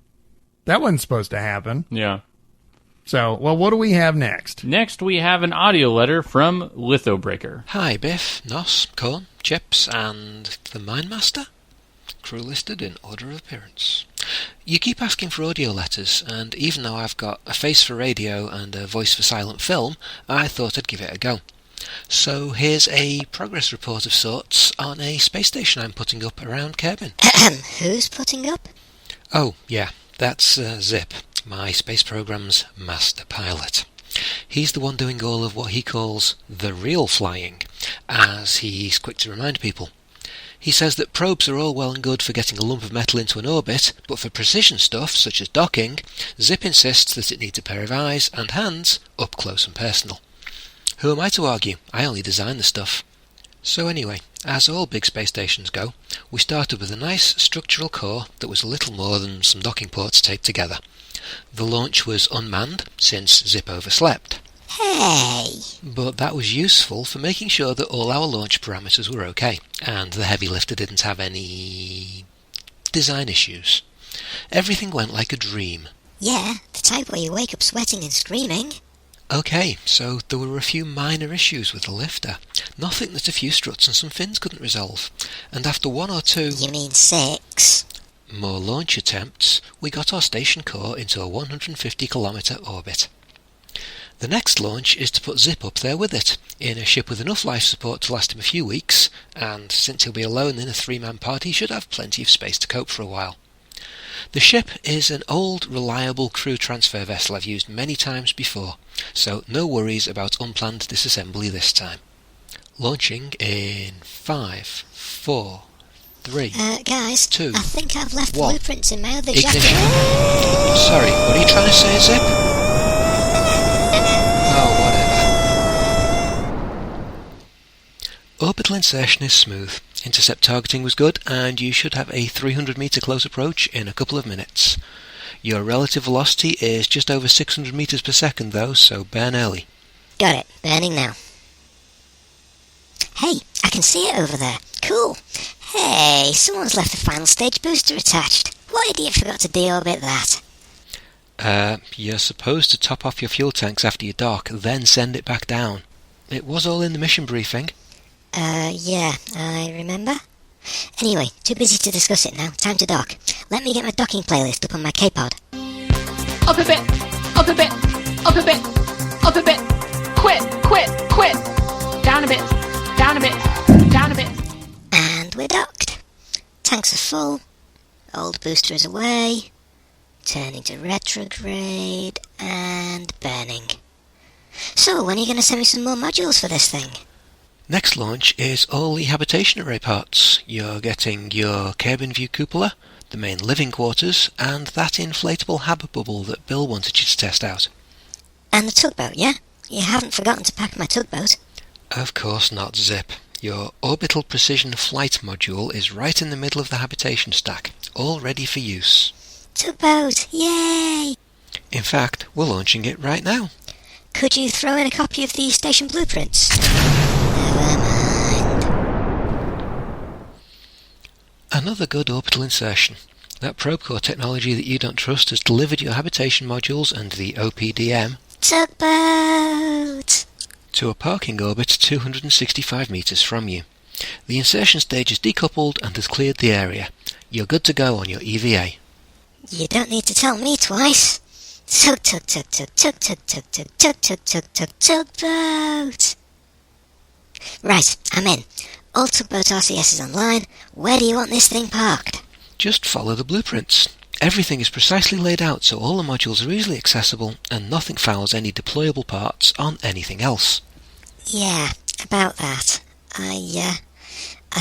that wasn't supposed to happen. Yeah. So, well, what do we have next? Next, we have an audio letter from Lithobreaker. Hi, Biff, Nos, Corn, Chips, and the Mindmaster. Crew listed in order of appearance. You keep asking for audio letters, and even though I've got a face for radio and a voice for silent film, I thought I'd give it a go. So here's a progress report of sorts on a space station I'm putting up around Kerbin. Who's putting up? Oh, yeah, that's Zip, my space program's master pilot. He's the one doing all of what he calls the real flying, as he's quick to remind people. He says that probes are all well and good for getting a lump of metal into an orbit, but for precision stuff, such as docking, Zip insists that it needs a pair of eyes and hands up close and personal. Who am I to argue? I only design the stuff. So anyway, As all big space stations go, we started with a nice structural core that was a little more than some docking ports taped together. The launch was unmanned, since Zip overslept. Hey! But that was useful for making sure that all our launch parameters were okay, and the heavy lifter didn't have any design issues. Everything went like a dream. Yeah, the type where you wake up sweating and screaming. Okay, so there were a few minor issues with the lifter. Nothing that a few struts and some fins couldn't resolve. And after 1 or 2... You mean 6? More launch attempts, we got our station core into a 150-kilometre orbit. The next launch is to put Zip up there with it, in a ship with enough life support to last him a few weeks, and since he'll be alone in a 3-man party, he should have plenty of space to cope for a while. The ship is an old, reliable crew transfer vessel I've used many times before, so no worries about unplanned disassembly this time. Launching in 5, 4, 3, guys, 2, I think I've left 1. blueprints in my other Ignition. jacket. Sorry, what are you trying to say, Zip? Oh, whatever. Orbital insertion is smooth. Intercept targeting was good, and you should have a 300-metre close approach in a couple of minutes. Your relative velocity is just over 600 metres per second, though, so burn early. Got it. Burning now. Hey, I can see it over there. Cool. Hey, someone's left the final stage booster attached. What idiot forgot to deorbit that? You're supposed to top off your fuel tanks after you dock, then send it back down. It was all in the mission briefing. Yeah, I remember. Anyway, too busy to discuss it now. Time to dock. Let me get my docking playlist up on my K-Pod. Up a bit, up a bit, up a bit, up a bit. Quit, quit, quit. Down a bit, down a bit, down a bit. And we're docked. Tanks are full. Old booster is away. Turning to retrograde. And burning. So, when are you going to send me some more modules for this thing? Next launch is all the habitation array parts. You're getting your cabin view cupola, the main living quarters, and that inflatable hab bubble that Bill wanted you to test out. And the tugboat, yeah? You haven't forgotten to pack my tugboat. Of course not, Zip. Your orbital precision flight module is right in the middle of the habitation stack, all ready for use. Tugboat, yay! In fact, we're launching it right now. Could you throw in a copy of the station blueprints? Never mind. Another good orbital insertion. That probe core technology that you don't trust has delivered your habitation modules and the OPDM Tugboat! to a parking orbit 265 metres from you. The insertion stage is decoupled and has cleared the area. You're good to go on your EVA. You don't need to tell me twice. Tug, tug, tug, tug, tug, tug, tug, tug, tug, tug, tug, tug, tugboat. Right, I'm in. All tugboat RCS is online. Where do you want this thing parked? Just follow the blueprints. Everything is precisely laid out so all the modules are easily accessible and nothing fouls any deployable parts on anything else. Yeah, about that. I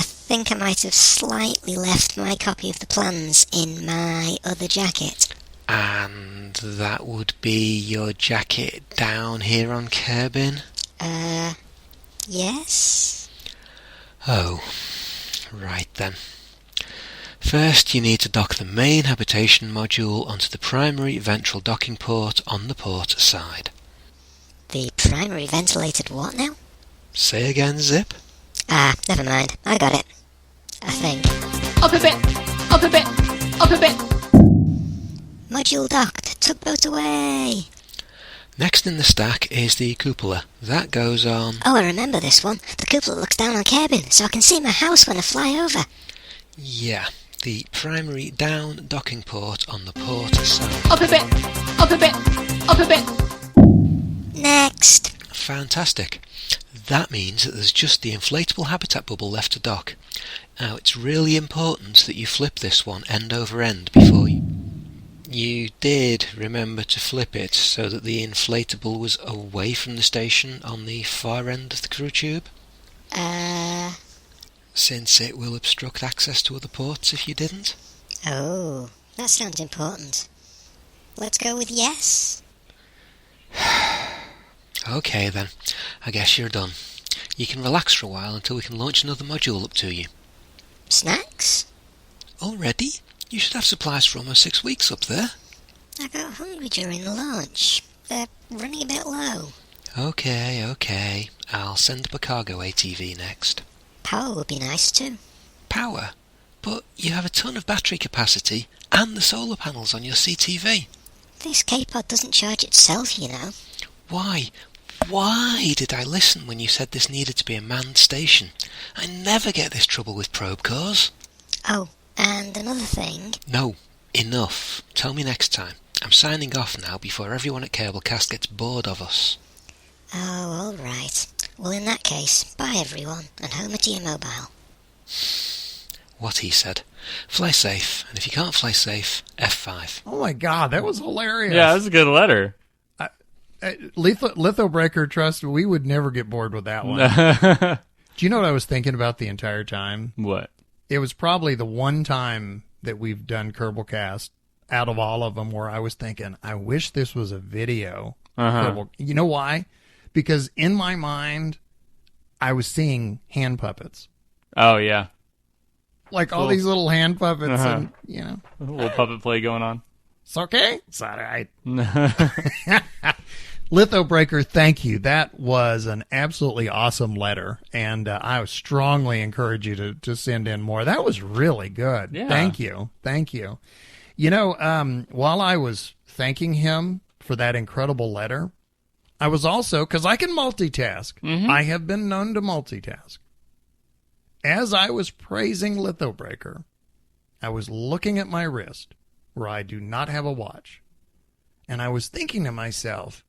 think I might have slightly left my copy of the plans in my other jacket. And that would be your jacket down here on Kerbin? Yes? Oh, right then. First you need to dock the main habitation module onto the primary ventral docking port on the port side. The primary ventilated what now? Say again, Zip. Never mind. I got it. I think. Up a bit, up a bit, up a bit. Module docked. Tugboat away. Next in the stack is the cupola. That goes on... Oh, I remember this one. The cupola looks down on Kerbin, so I can see my house when I fly over. Yeah, the primary down docking port on the port side. Up a bit, up a bit, up a bit. Next. Fantastic. That means that there's just the inflatable habitat bubble left to dock. Now, it's really important that you flip this one end over end before you did remember to flip it so that the inflatable was away from the station on the far end of the crew tube? Since it will obstruct access to other ports if you didn't. Oh, that sounds important. Let's go with yes. Okay then, I guess you're done. You can relax for a while until we can launch another module up to you. Snacks? Already? You should have supplies for almost 6 weeks up there. I got hungry during the launch. They're running a bit low. Okay. I'll send up a cargo ATV next. Power would be nice too. Power? But you have a ton of battery capacity and the solar panels on your CTV. This K-Pod doesn't charge itself, you know. Why did I listen when you said this needed to be a manned station? I never get this trouble with probe cores. Oh, and another thing... No, enough. Tell me next time. I'm signing off now before everyone at Kerbalcast gets bored of us. Oh, all right. Well, in that case, bye everyone, and home to your mobile. What he said. Fly safe, and if you can't fly safe, F5. Oh my god, that was hilarious. Yeah, that's a good letter. Lithobreaker, trust me, we would never get bored with that one. Do you know what I was thinking about the entire time? What? It was probably the one time that we've done Kerbalcast out of all of them where I was thinking, I wish this was a video. You know why? Because in my mind, I was seeing hand puppets. Oh, yeah. Like all these little hand puppets and, you know. A little puppet play going on. It's okay. It's all right. Lithobreaker, thank you. That was an absolutely awesome letter, and I would strongly encourage you to send in more. That was really good. Yeah. Thank you. You know, while I was thanking him for that incredible letter, I was also, because I can multitask. I have been known to multitask. As I was praising Lithobreaker, I was looking at my wrist, where I do not have a watch, and I was thinking to myself,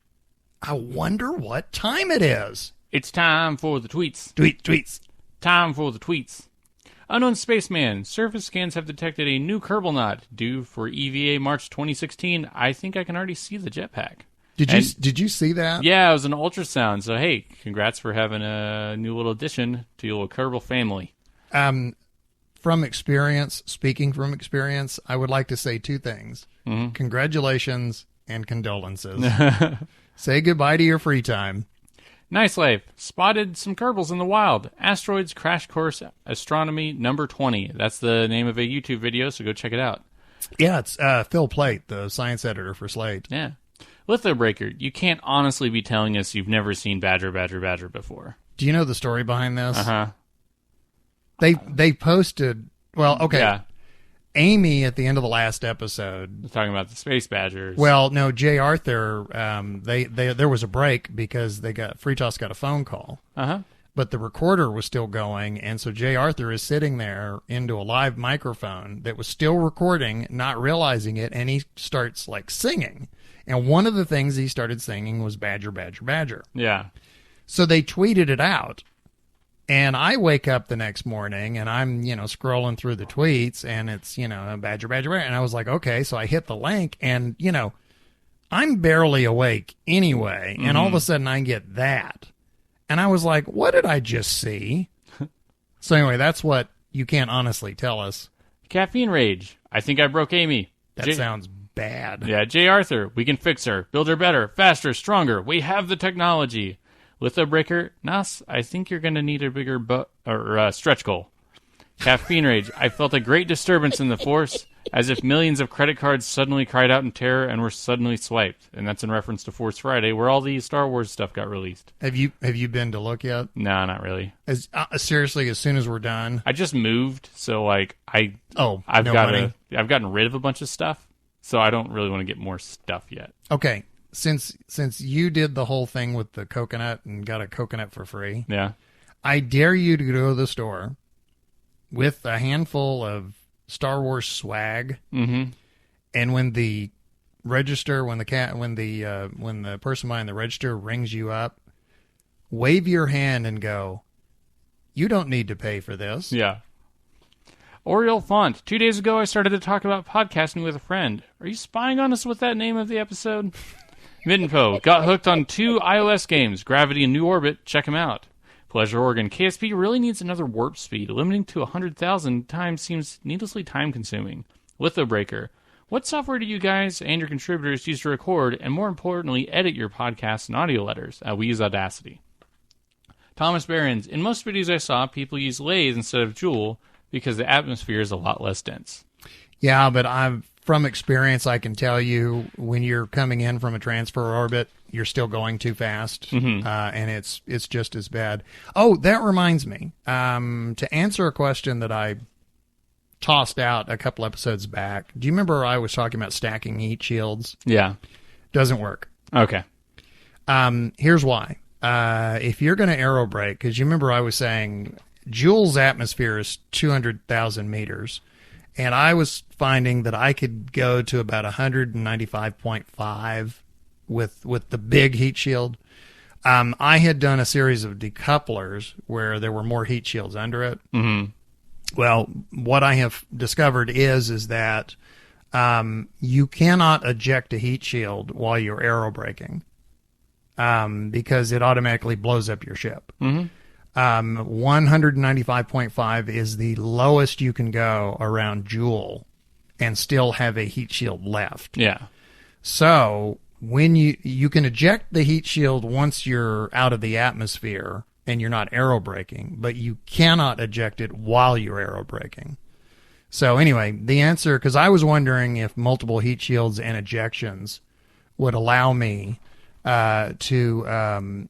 I wonder what time it is. It's time for the tweets. Tweets. Time for the tweets. Unknown Spaceman. Surface scans have detected a new Kerbal knot due for EVA March 2016. I think I can already see the jetpack. Did you see that? Yeah, it was an ultrasound. So, hey, congrats for having a new little addition to your Kerbal family. From experience, speaking from experience, I would like to say two things. Congratulations and condolences. Say goodbye to your free time. Nice life. Spotted some Kerbals in the wild. Asteroids Crash Course Astronomy number 20. That's the name of a YouTube video, so go check it out. Yeah, it's Phil Plait, the science editor for Slate. Yeah. Lithobreaker, you can't honestly be telling us you've never seen Badger before. Do you know the story behind this? They posted... Well, okay. Yeah. Amy, at the end of the last episode... Talking about the Space Badgers. Well, no, Jay Arthur, there was a break because Freetoss got a phone call. But the recorder was still going, and so Jay Arthur is sitting there into a live microphone that was still recording, not realizing it, and he starts, like, singing. And one of the things he started singing was Badger, Badger, Badger. Yeah. So they tweeted it out. And I wake up the next morning, and I'm, scrolling through the tweets, and it's, Badger, Badger, Badger. And I was like, okay, so I hit the link, and, I'm barely awake anyway. And all of a sudden I get that. And I was like, what did I just see? So anyway, that's what you can't honestly tell us. Caffeine Rage. I think I broke Amy. That sounds bad. Yeah, Jay Arthur. We can fix her. Build her better, faster, stronger. We have the technology. Lithobreaker, Nas, I think you're going to need a bigger stretch goal. Caffeine Rage, I felt a great disturbance in the Force, as if millions of credit cards suddenly cried out in terror and were suddenly swiped. And that's in reference to Force Friday, where all the Star Wars stuff got released. Have you been to look yet? No, not really. Seriously, as soon as we're done? I just moved, so I've gotten rid of a bunch of stuff, so I don't really want to get more stuff yet. Okay. Since you did the whole thing with the coconut and got a coconut for free, yeah, I dare you to go to the store with a handful of Star Wars swag, and when the register, when the person behind the register rings you up, wave your hand and go, "You don't need to pay for this." Yeah. Oriole Font. 2 days ago, I started to talk about podcasting with a friend. Are you spying on us with that name of the episode? Mittenpo. Got hooked on 2 iOS games, Gravity and New Orbit. Check them out. Pleasure Organ. KSP really needs another warp speed. Limiting to 100,000 times seems needlessly time-consuming. Lithobreaker. What software do you guys and your contributors use to record and, more importantly, edit your podcasts and audio letters? We use Audacity. Thomas Behrens, in most videos I saw, people use lathes instead of Joule because the atmosphere is a lot less dense. Yeah, but from experience, I can tell you when you're coming in from a transfer orbit, you're still going too fast, and it's just as bad. Oh, that reminds me. To answer a question that I tossed out a couple episodes back, do you remember I was talking about stacking heat shields? Yeah. Doesn't work. Okay. Here's why. If you're going to aero brake, because you remember I was saying Joule's atmosphere is 200,000 meters, and I was finding that I could go to about 195.5 with the big heat shield. I had done a series of decouplers where there were more heat shields under it. Mm-hmm. Well, what I have discovered is that you cannot eject a heat shield while you're aero braking because it automatically blows up your ship. Mm-hmm. 195.5 is the lowest you can go around Joule and still have a heat shield left. Yeah. So when you can eject the heat shield once you're out of the atmosphere and you're not aero braking, but you cannot eject it while you're aero braking. So anyway, the answer, because I was wondering if multiple heat shields and ejections would allow me to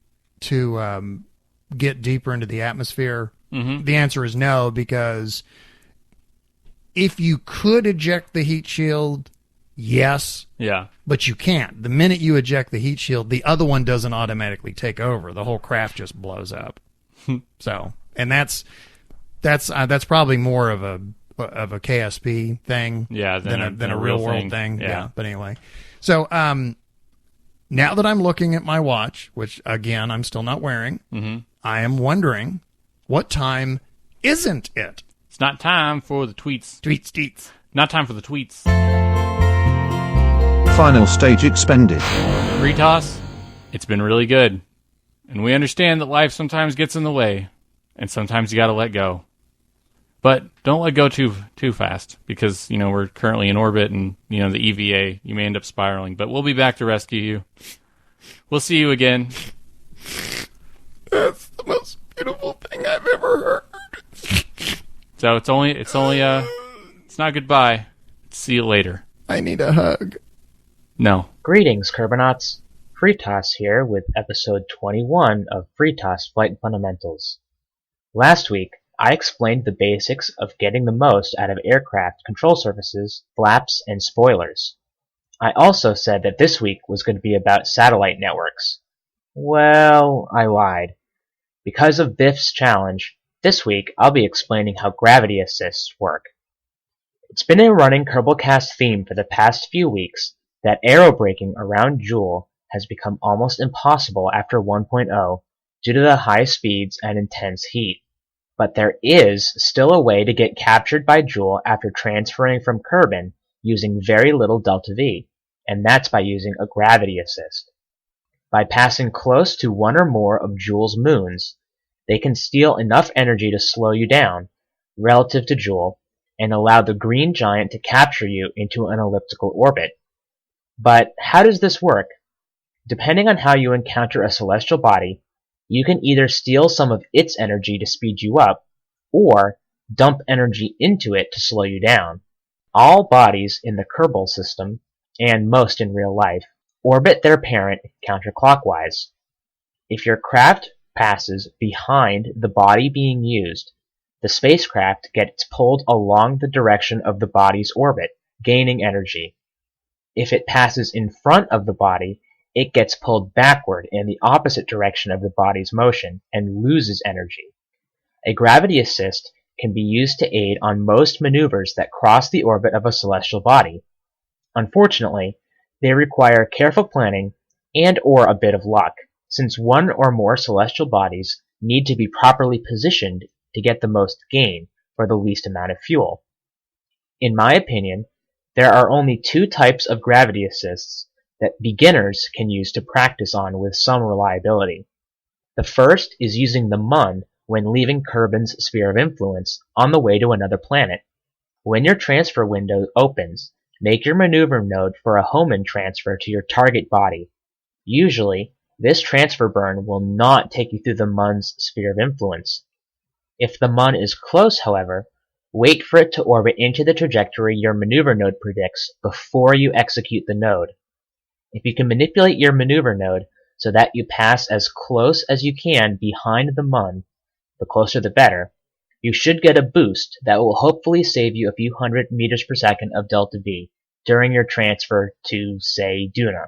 get deeper into the atmosphere. Mm-hmm. The answer is no, because if you could eject the heat shield, yes. Yeah. But you can't. The minute you eject the heat shield, the other one doesn't automatically take over. The whole craft just blows up. So, and that's probably more of a KSP thing, than a real world thing. Yeah. But anyway, so now that I'm looking at my watch, which again I'm still not wearing, I am wondering, what time isn't it? It's not time for the tweets. Tweets. Not time for the tweets. Final stage expended. Freetoss, it's been really good. And we understand that life sometimes gets in the way. And sometimes you gotta let go. But don't let go too fast. Because, we're currently in orbit and, the EVA, you may end up spiraling. But we'll be back to rescue you. We'll see you again. That's the most beautiful thing I've ever heard. So it's not goodbye. See you later. I need a hug. No. Greetings, Kerbonauts. Freetoss here with episode 21 of Freetoss Flight Fundamentals. Last week, I explained the basics of getting the most out of aircraft control surfaces, flaps, and spoilers. I also said that this week was going to be about satellite networks. Well, I lied. Because of Biff's challenge, this week I'll be explaining how gravity assists work. It's been a running Kerbalcast theme for the past few weeks that aero braking around Joule has become almost impossible after 1.0 due to the high speeds and intense heat. But there is still a way to get captured by Joule after transferring from Kerbin using very little delta V, and that's by using a gravity assist. By passing close to one or more of Joule's moons, they can steal enough energy to slow you down, relative to Joule, and allow the green giant to capture you into an elliptical orbit. But how does this work? Depending on how you encounter a celestial body, you can either steal some of its energy to speed you up, or dump energy into it to slow you down. All bodies in the Kerbal system, and most in real life, orbit their parent counterclockwise. If your craft passes behind the body being used, the spacecraft gets pulled along the direction of the body's orbit, gaining energy. If it passes in front of the body, it gets pulled backward in the opposite direction of the body's motion and loses energy. A gravity assist can be used to aid on most maneuvers that cross the orbit of a celestial body. Unfortunately, they require careful planning and/or a bit of luck, since one or more celestial bodies need to be properly positioned to get the most gain for the least amount of fuel. In my opinion, there are only two types of gravity assists that beginners can use to practice on with some reliability. The first is using the MUN when leaving Kerbin's sphere of influence on the way to another planet. When your transfer window opens, make your maneuver node for a Hohmann transfer to your target body. Usually, This transfer burn will not take you through the Mun's sphere of influence. If the Mun is close, however, wait for it to orbit into the trajectory your maneuver node predicts before you execute the node. If you can manipulate your maneuver node so that you pass as close as you can behind the Mun, the closer the better, you should get a boost that will hopefully save you a few hundred meters per second of delta V during your transfer to, say, Duna.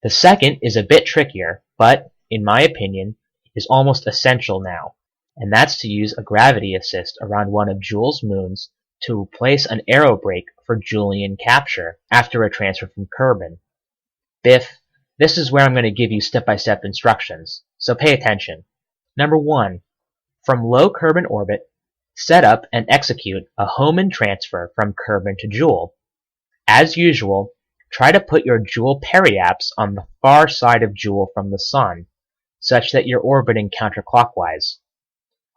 The second is a bit trickier, but, in my opinion, is almost essential now, and that's to use a gravity assist around one of Jool's moons to replace an aero brake for Julian capture after a transfer from Kerbin. Biff, this is where I'm going to give you step-by-step instructions, so pay attention. Number 1. From low Kerbin orbit, set up and execute a Hohmann transfer from Kerbin to Jool. As usual, try to put your Jool periapse on the far side of Jool from the Sun, such that you're orbiting counterclockwise.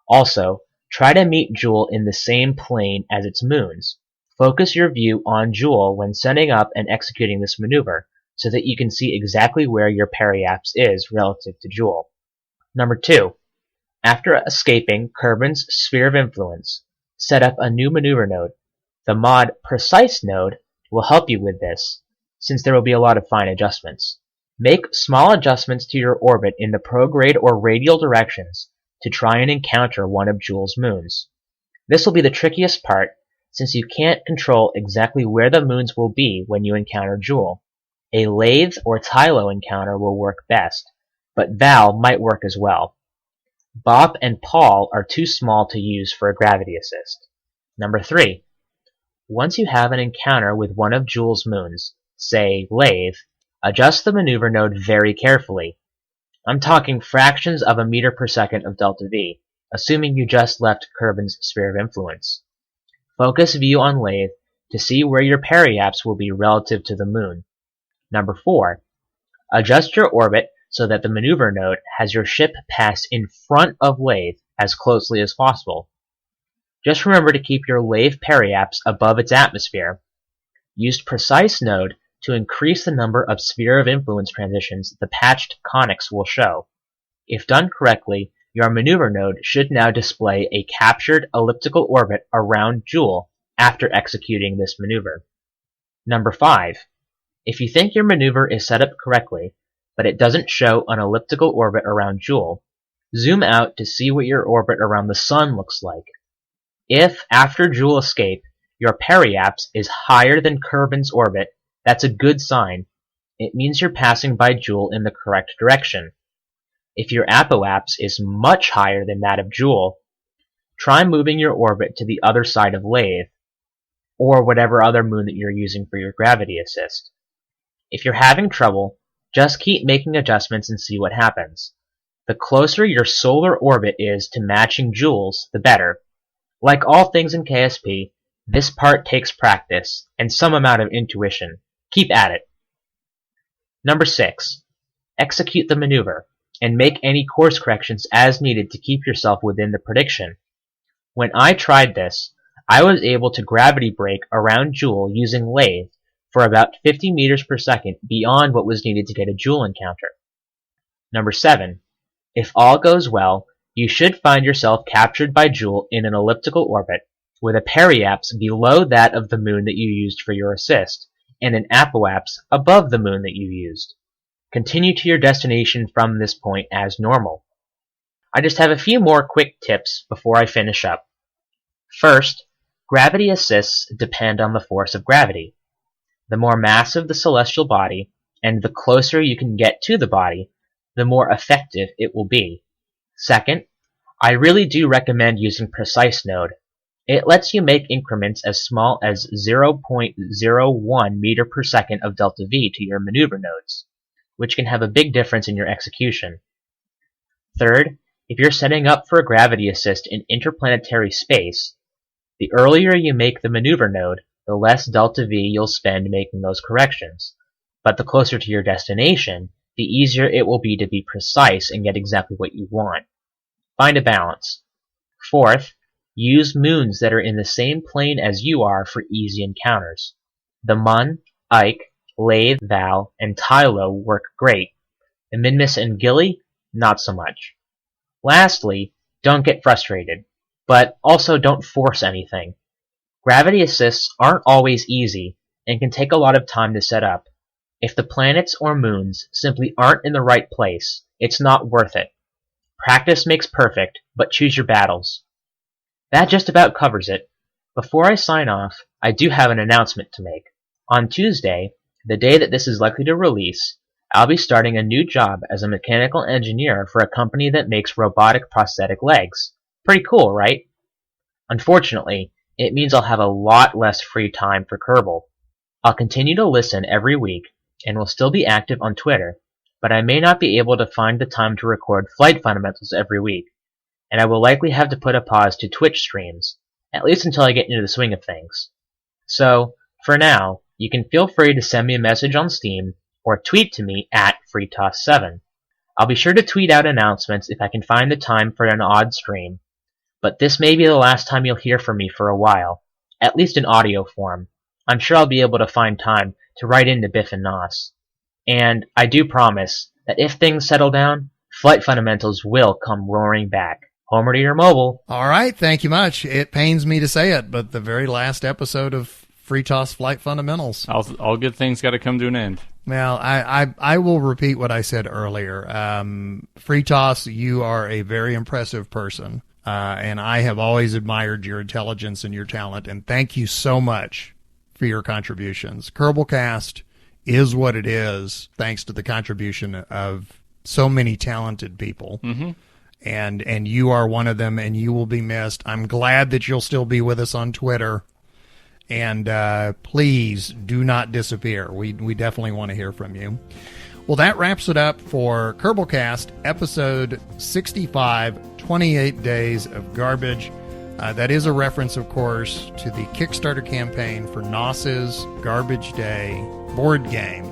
Also, try to meet Jool in the same plane as its moons. Focus your view on Jool when setting up and executing this maneuver, so that you can see exactly where your periapse is relative to Jool. Number 2. After escaping Kerbin's sphere of influence, set up a new maneuver node. The mod Precise node will help you with this, since there will be a lot of fine adjustments. Make small adjustments to your orbit in the prograde or radial directions to try and encounter one of Jool's moons. This will be the trickiest part, since you can't control exactly where the moons will be when you encounter Jool. A Lathe or Tylo encounter will work best, but Val might work as well. Bop and Paul are too small to use for a gravity assist. Number 3. Once you have an encounter with one of Jool's moons, say Lathe, adjust the maneuver node very carefully. I'm talking fractions of a meter per second of delta V, assuming you just left Kerbin's sphere of influence. Focus view on Lathe to see where your periapse will be relative to the moon. Number 4. Adjust your orbit so that the maneuver node has your ship pass in front of Lathe as closely as possible. Just remember to keep your Lathe periapse above its atmosphere. Use Precise node to increase the number of sphere of influence transitions the patched conics will show. If done correctly, your maneuver node should now display a captured elliptical orbit around Jool after executing this maneuver. Number 5. If you think your maneuver is set up correctly, but it doesn't show an elliptical orbit around Jool, zoom out to see what your orbit around the Sun looks like. If, after Jool escape, your periapse is higher than Kerbin's orbit, that's a good sign. It means you're passing by Jool in the correct direction. If your apoapse is much higher than that of Jool, try moving your orbit to the other side of Lathe, or whatever other moon that you're using for your gravity assist. If you're having trouble, just keep making adjustments and see what happens. The closer your solar orbit is to matching Jool's, the better. Like all things in KSP, this part takes practice and some amount of intuition. Keep at it. Number 6. Execute the maneuver, and make any course corrections as needed to keep yourself within the prediction. When I tried this, I was able to gravity brake around Jool using Lathe for about 50 meters per second beyond what was needed to get a Jool encounter. Number 7. If all goes well, you should find yourself captured by Jool in an elliptical orbit, with a periapse below that of the moon that you used for your assist, and an apoapse above the moon that you used. Continue to your destination from this point as normal. I just have a few more quick tips before I finish up. First, gravity assists depend on the force of gravity. The more massive the celestial body, and the closer you can get to the body, the more effective it will be. Second, I really do recommend using Precise node. It lets you make increments as small as 0.01 meter per second of delta V to your maneuver nodes, which can have a big difference in your execution. Third, if you're setting up for a gravity assist in interplanetary space, the earlier you make the maneuver node, the less delta V you'll spend making those corrections. But the closer to your destination, the easier it will be to be precise and get exactly what you want. Find a balance. Fourth, use moons that are in the same plane as you are for easy encounters. The Mun, Ike, Lathe, Val, and Tylo work great. And Minmus and Gilly, not so much. Lastly, don't get frustrated, but also don't force anything. Gravity assists aren't always easy and can take a lot of time to set up. If the planets or moons simply aren't in the right place, it's not worth it. Practice makes perfect, but choose your battles. That just about covers it. Before I sign off, I do have an announcement to make. On Tuesday, the day that this is likely to release, I'll be starting a new job as a mechanical engineer for a company that makes robotic prosthetic legs. Pretty cool, right? Unfortunately, it means I'll have a lot less free time for Kerbal. I'll continue to listen every week, and will still be active on Twitter, but I may not be able to find the time to record Flight Fundamentals every week, and I will likely have to put a pause to Twitch streams, at least until I get into the swing of things. So, for now, you can feel free to send me a message on Steam, or tweet to me at Freetoss7. I'll be sure to tweet out announcements if I can find the time for an odd stream, but this may be the last time you'll hear from me for a while, at least in audio form. I'm sure I'll be able to find time to write into Biff and Nos. And I do promise that if things settle down, Flight Fundamentals will come roaring back. Homer to your mobile. All right, thank you much. It pains me to say it, but the very last episode of Freetoss Flight Fundamentals. All good things got to come to an end. Well, I will repeat what I said earlier. Freetoss, you are a very impressive person, and I have always admired your intelligence and your talent, and thank you so much for your contributions. Kerbalcast is what it is thanks to the contribution of so many talented people. Mm-hmm. And you are one of them, and you will be missed. I'm glad that you'll still be with us on Twitter. And please do not disappear. We definitely want to hear from you. Well, that wraps it up for Kerbalcast, episode 65, 28 Days of Garbage. That is a reference, of course, to the Kickstarter campaign for Nos's Garbage Day board game.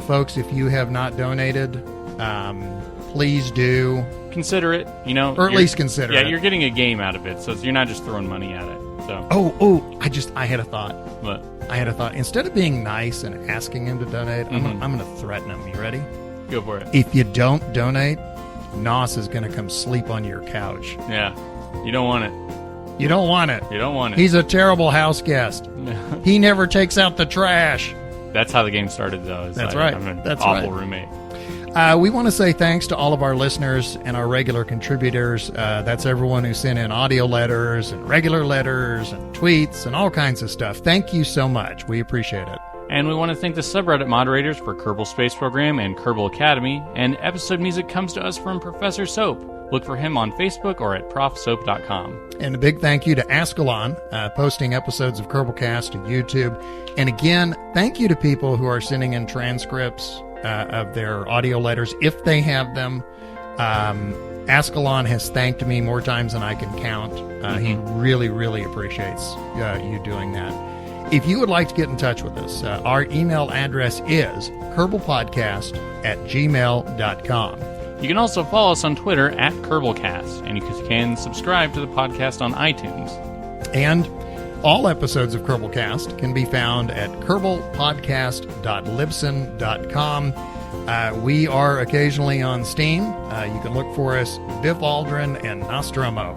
Folks, if you have not donated, please do. Consider it, or at least consider it. Yeah, you're getting a game out of it, so you're not just throwing money at it. So. I had a thought. What? I had a thought. Instead of being nice and asking him to donate, I'm going to threaten him. You ready? Go for it. If you don't donate, Nos is going to come sleep on your couch. Yeah. You don't want it. You don't want it. You don't want it. He's a terrible house guest. He never takes out the trash. That's how the game started, though. That's right. I'm an That's awful right. roommate. We want to say thanks to all of our listeners and our regular contributors. That's everyone who sent in audio letters and regular letters and tweets and all kinds of stuff. Thank you so much. We appreciate it. And we want to thank the subreddit moderators for Kerbal Space Program and Kerbal Academy. And episode music comes to us from Professor Soap. Look for him on Facebook or at profsoap.com. And a big thank you to Ascalon, posting episodes of Kerbalcast to YouTube. And again, thank you to people who are sending in transcripts of their audio letters, if they have them. Ascalon has thanked me more times than I can count. He really, really appreciates you doing that. If you would like to get in touch with us, our email address is kerbalpodcast@gmail.com. You can also follow us on Twitter at KerbalCast, and you can subscribe to the podcast on iTunes. And all episodes of Kerbalcast can be found at kerbalpodcast.libsyn.com. We are occasionally on Steam. You can look for us, Biff Aldrin and Nostromo.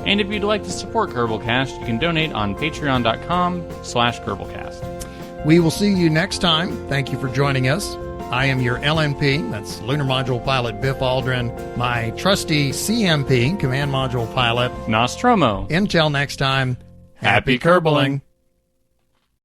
And if you'd like to support Kerbalcast, you can donate on patreon.com/Kerbalcast. We will see you next time. Thank you for joining us. I am your LMP, that's Lunar Module Pilot Biff Aldrin, my trusty CMP, Command Module Pilot Nostromo. Until next time, happy Kerbaling.